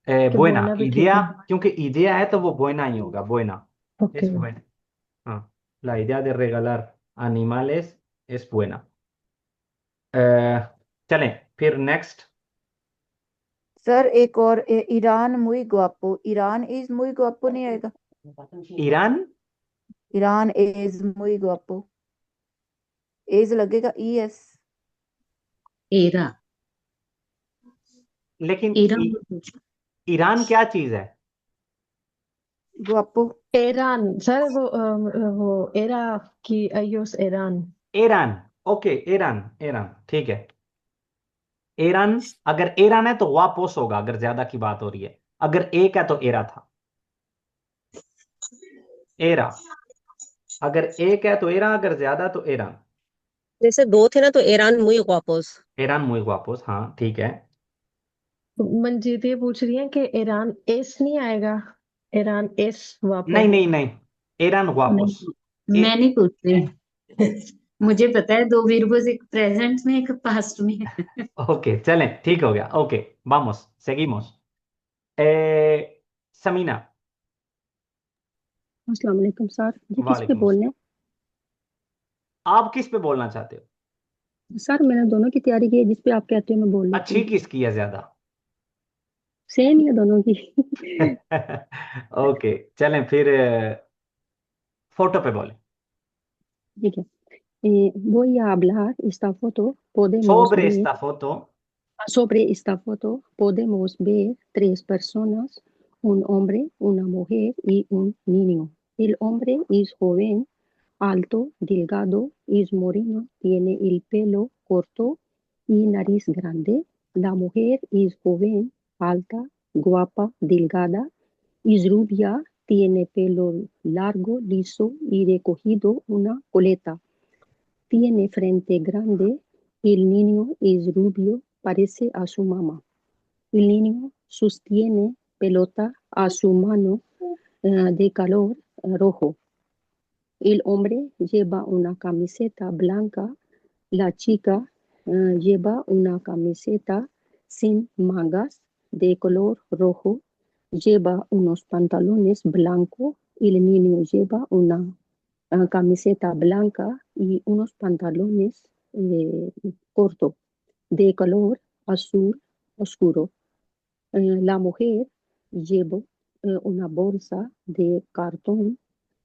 कि buena buena भी ठीक idea, है। क्योंकि idea है तो वो buena ही होगा, buena Okay. es buena। हाँ, la idea de regalar animales es buena। चलें फिर नेक्स्ट। सर एक और Iran muy guapo, Iran is muy guapo नहीं आएगा? Iran, Iran is muy guapo, is लगेगा es। Era. लेकिन Era ईरान क्या चीज है? Guapo. Eran, ¿sabes? वो era que ellos eran. Iran, okay, Iran, Iran, ठीक है। ईरान, अगर ईरान है तो वापोस होगा, अगर ज्यादा की बात हो रही है। अगर एक है तो एरा था, एरा। अगर एक है तो एरा, अगर ज्यादा तो ईरान। जैसे दो थे ना तो Iran muy guapos। Iran muy वापोस, हाँ ठीक है। मंजीत ये पूछ रही है कि ईरान एस नहीं आएगा, ईरान एस नहीं वापो। नहीं नहीं, ईरान वापोस। नहीं, मैं नहीं पूछ रही। मुझे पता है 2 वेरिएबल्स, एक प्रेजेंट में एक पास्ट में है। ओके चलें, ठीक हो गया, ओके। Vamos, seguimos। समीना। अस्सलाम वालेकुम सर, ये किस पे वालेकुम बोलना है? अस्सलाम। आप किस पे बोलना चाहते हो? सर मैंने दोनों की तैयारी की है, जिस पे आप कहते हो मैं बोल लेती अच्छी हूँ। किसकी है ज्यादा? सेम ही है दोनों की। ओके चलें फिर, फोटो पे बोले। ठीक है। Voy a hablar esta foto. Podemos sobre ver, esta foto। sobre esta foto podemos ver tres personas, un hombre, una mujer y un niño. El hombre es joven, alto, delgado, es moreno, tiene el pelo corto y nariz grande. La mujer es joven, alta, guapa, delgada, es rubia, tiene pelo largo, liso y recogido una coleta. Tiene frente grande, el niño es rubio, parece a su mamá. El niño sostiene pelota a su mano de color rojo. El hombre lleva una camiseta blanca, la chica lleva una camiseta sin mangas de color rojo, lleva unos pantalones blancos, el niño lleva una camiseta blanca y unos pantalones cortos de color azul oscuro. La mujer lleva una bolsa de cartón.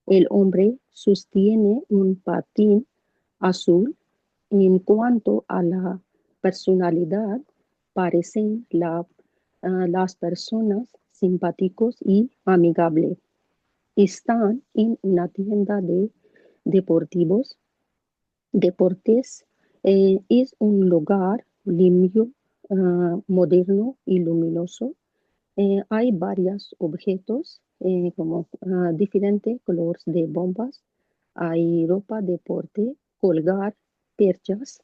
El hombre sostiene un patín azul. En cuanto a la personalidad, parecen las personas simpáticos y amigables. Están en una tienda de deportivos. Deportes es un lugar limpio, moderno y luminoso. Hay varios objetos como diferentes colores de bombas. Hay ropa deporte, colgar, perchas.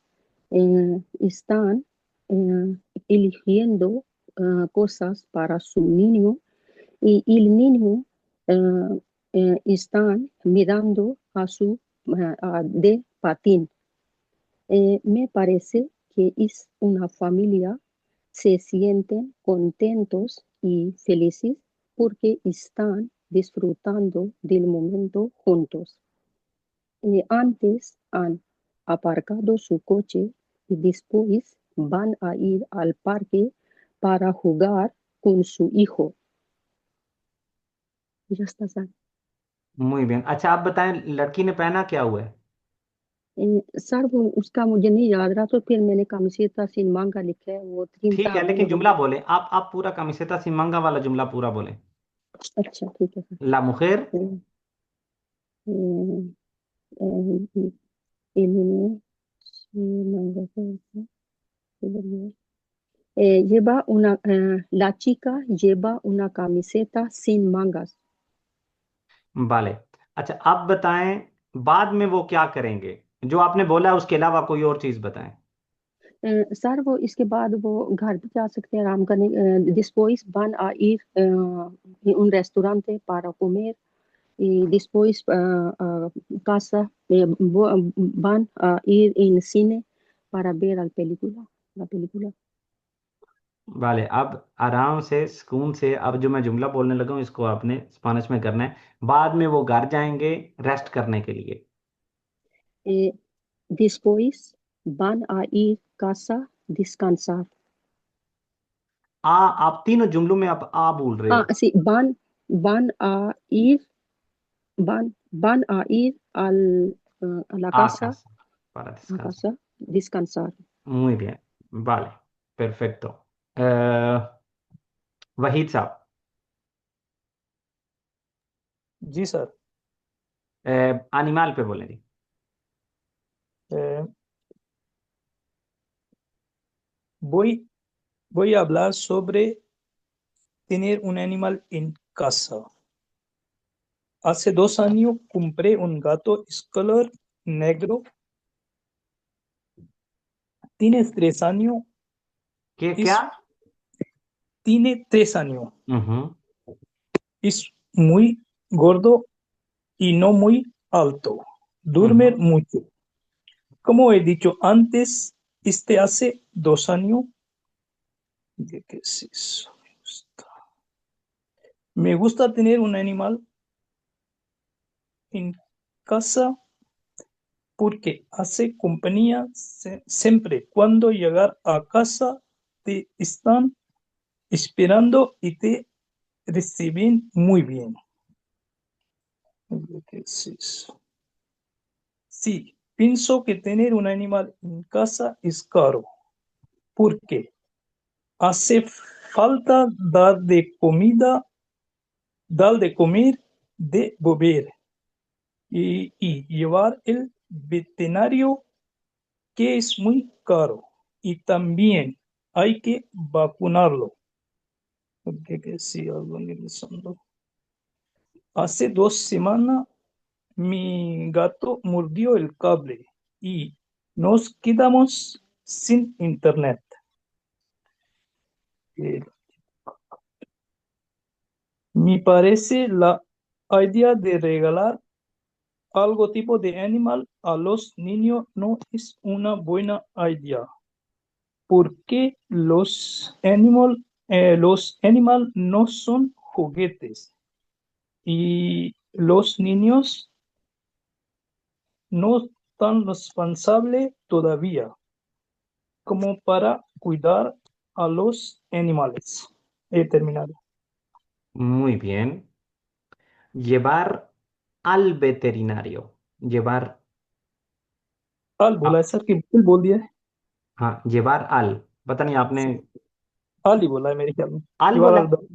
Están eligiendo cosas para su niño y el niño están mirando a su de patín. Me parece que es una familia, se sienten contentos y felices porque están disfrutando del momento juntos. Antes han aparcado su coche y después van a ir al parque para jugar con su hijo. Ya está, sir. muy bien, अच्छा आप बताएं, लड़की ने पहना क्या हुआ है? सर वो उसका मुझे नहीं याद रहा, तो फिर मैंने camiseta sin manga लिखा है, वो ठीक 30 है, लेकिन número जुमला बोले आप पूरा camiseta sin manga वाला जुमला पूरा बोले। अच्छा ठीक है sir. La mujer Eh, eh, el niño sin manga corta, lleva una, la chica lleva una camiseta sin mangas. वाले। अच्छा आप बताएं, बाद में वो क्या करेंगे? जो आपने बोला उसके अलावा कोई और चीज बताएं। सर वो इसके बाद वो घर भी जा सकते हैं आराम करने। después van a ir un restaurante para comer y después casa, van a ir en cine para ver la película. वाले, अब आराम से सुकून से, अब जो मैं जुमला बोलने लगा हूँ इसको आपने स्पेनिश में करना है। बाद में वो घर जाएंगे रेस्ट करने के लिए। Después van a ir casa descansar. आप तीनों जुमलों में आप बोल रहे हो। Sí, van a ir a la uh casa, casa para a descansar। casa descansar. muy bien, Vale, perfecto. Waheed साहब, जी सर। animal पे बोलें जी। Eh, voy a hablar sobre tener un animal en casa. Hace 2 años compré un gato color negro. Tiene 3 años. ¿Qué Es, क्या? tiene 3 años. Ujú, Es muy gordo y no muy alto. Duerme ujú. mucho. Como he dicho antes, hace 2 años. ¿De qué es eso? Me gusta tener un animal en casa porque hace compañía siempre. Cuando llegar a casa te están esperando y te reciben muy bien. ¿Qué es eso? Sí, pienso que tener un animal en casa es caro porque hace falta dar de comer, de beber y llevar el veterinario, que es muy caro, y también hay que vacunarlo. Que sí, organizando. Hace 2 semanas mi gato mordió el cable y nos quedamos sin internet. Eh, Me parece la idea de regalar algo tipo de animal a los niños no es una buena idea, porque los animal no son juguetes y los niños no tan responsables todavía como para cuidar a los animales. He terminado. Muy bien. Llevar al veterinario. Llevar al बोला है सर कि बिल्कुल बोल दिया है। हाँ, llevar al, पता नहीं आपने al ही बोला है मेरे ख्याल में। al llevar बोला al है?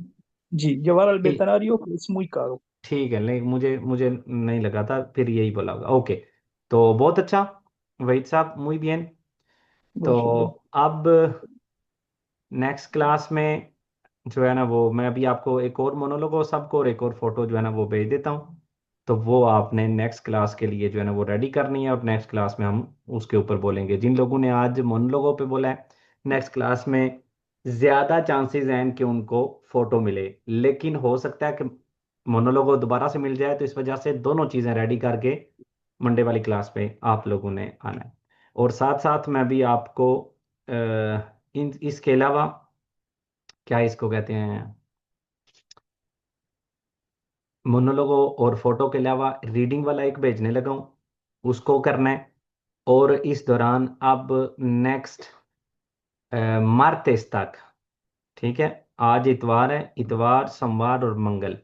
जी llevar al ठीक veterinario es muy caro। ठीक है, नहीं मुझे मुझे नहीं लगा था, फिर यही बोला होगा। ओके, तो बहुत अच्छा वहीद साहब, muy bien। तो बहुत शुक्रिया। अब नेक्स्ट क्लास में जो है ना वो मैं अभी आपको एक और मोनोलॉग और सबको और एक और फोटो जो है ना वो भेज देता हूँ। तो वो आपने नेक्स्ट क्लास के लिए जो है ना वो रेडी करनी है, और नेक्स्ट क्लास में हम उसके ऊपर बोलेंगे। जिन लोगों ने आज मोनोलॉगों पे बोला है, नेक्स्ट क्लास में ज़्यादा चांसेस हैं कि उनको फोटो मिले, लेकिन हो सकता है कि मोनोलॉगो दोबारा से मिल जाए। तो इस वजह से दोनों चीज़ें रेडी करके मंडे वाली क्लास पे आप लोगों ने आना है। और साथ साथ मैं भी आपको इसके अलावा क्या इसको कहते हैं, मोनोलॉगो और फोटो के अलावा रीडिंग वाला एक भेजने लगा हूँ, उसको करना है। और इस दौरान अब नेक्स्ट मार्तेस तक, ठीक है, आज इतवार है, इतवार सोमवार और मंगल,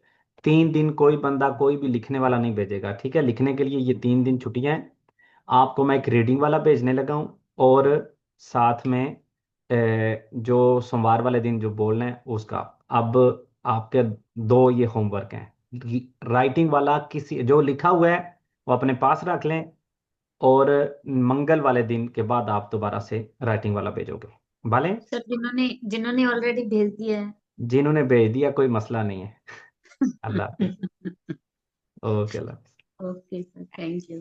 3 दिन कोई बंदा कोई भी लिखने वाला नहीं भेजेगा। ठीक है, लिखने के लिए ये 3 दिन छुट्टियां हैं। आपको मैं एक रीडिंग वाला भेजने लगा हूँ, और साथ में जो सोमवार वाले दिन जो बोलना है उसका। अब आपके 2 ये होमवर्क हैं। राइटिंग वाला किसी जो लिखा हुआ है वो अपने पास रख लें, और मंगल वाले दिन के बाद आप दोबारा से राइटिंग वाला भेजोगे, भले। सर जिन्होंने जिन्होंने ऑलरेडी भेज दिया है। जिन्होंने भेज दिया कोई मसला नहीं है। अल्लाह हाफिज। ओके, अल्लाह हाफिज। Okay sir, thank you.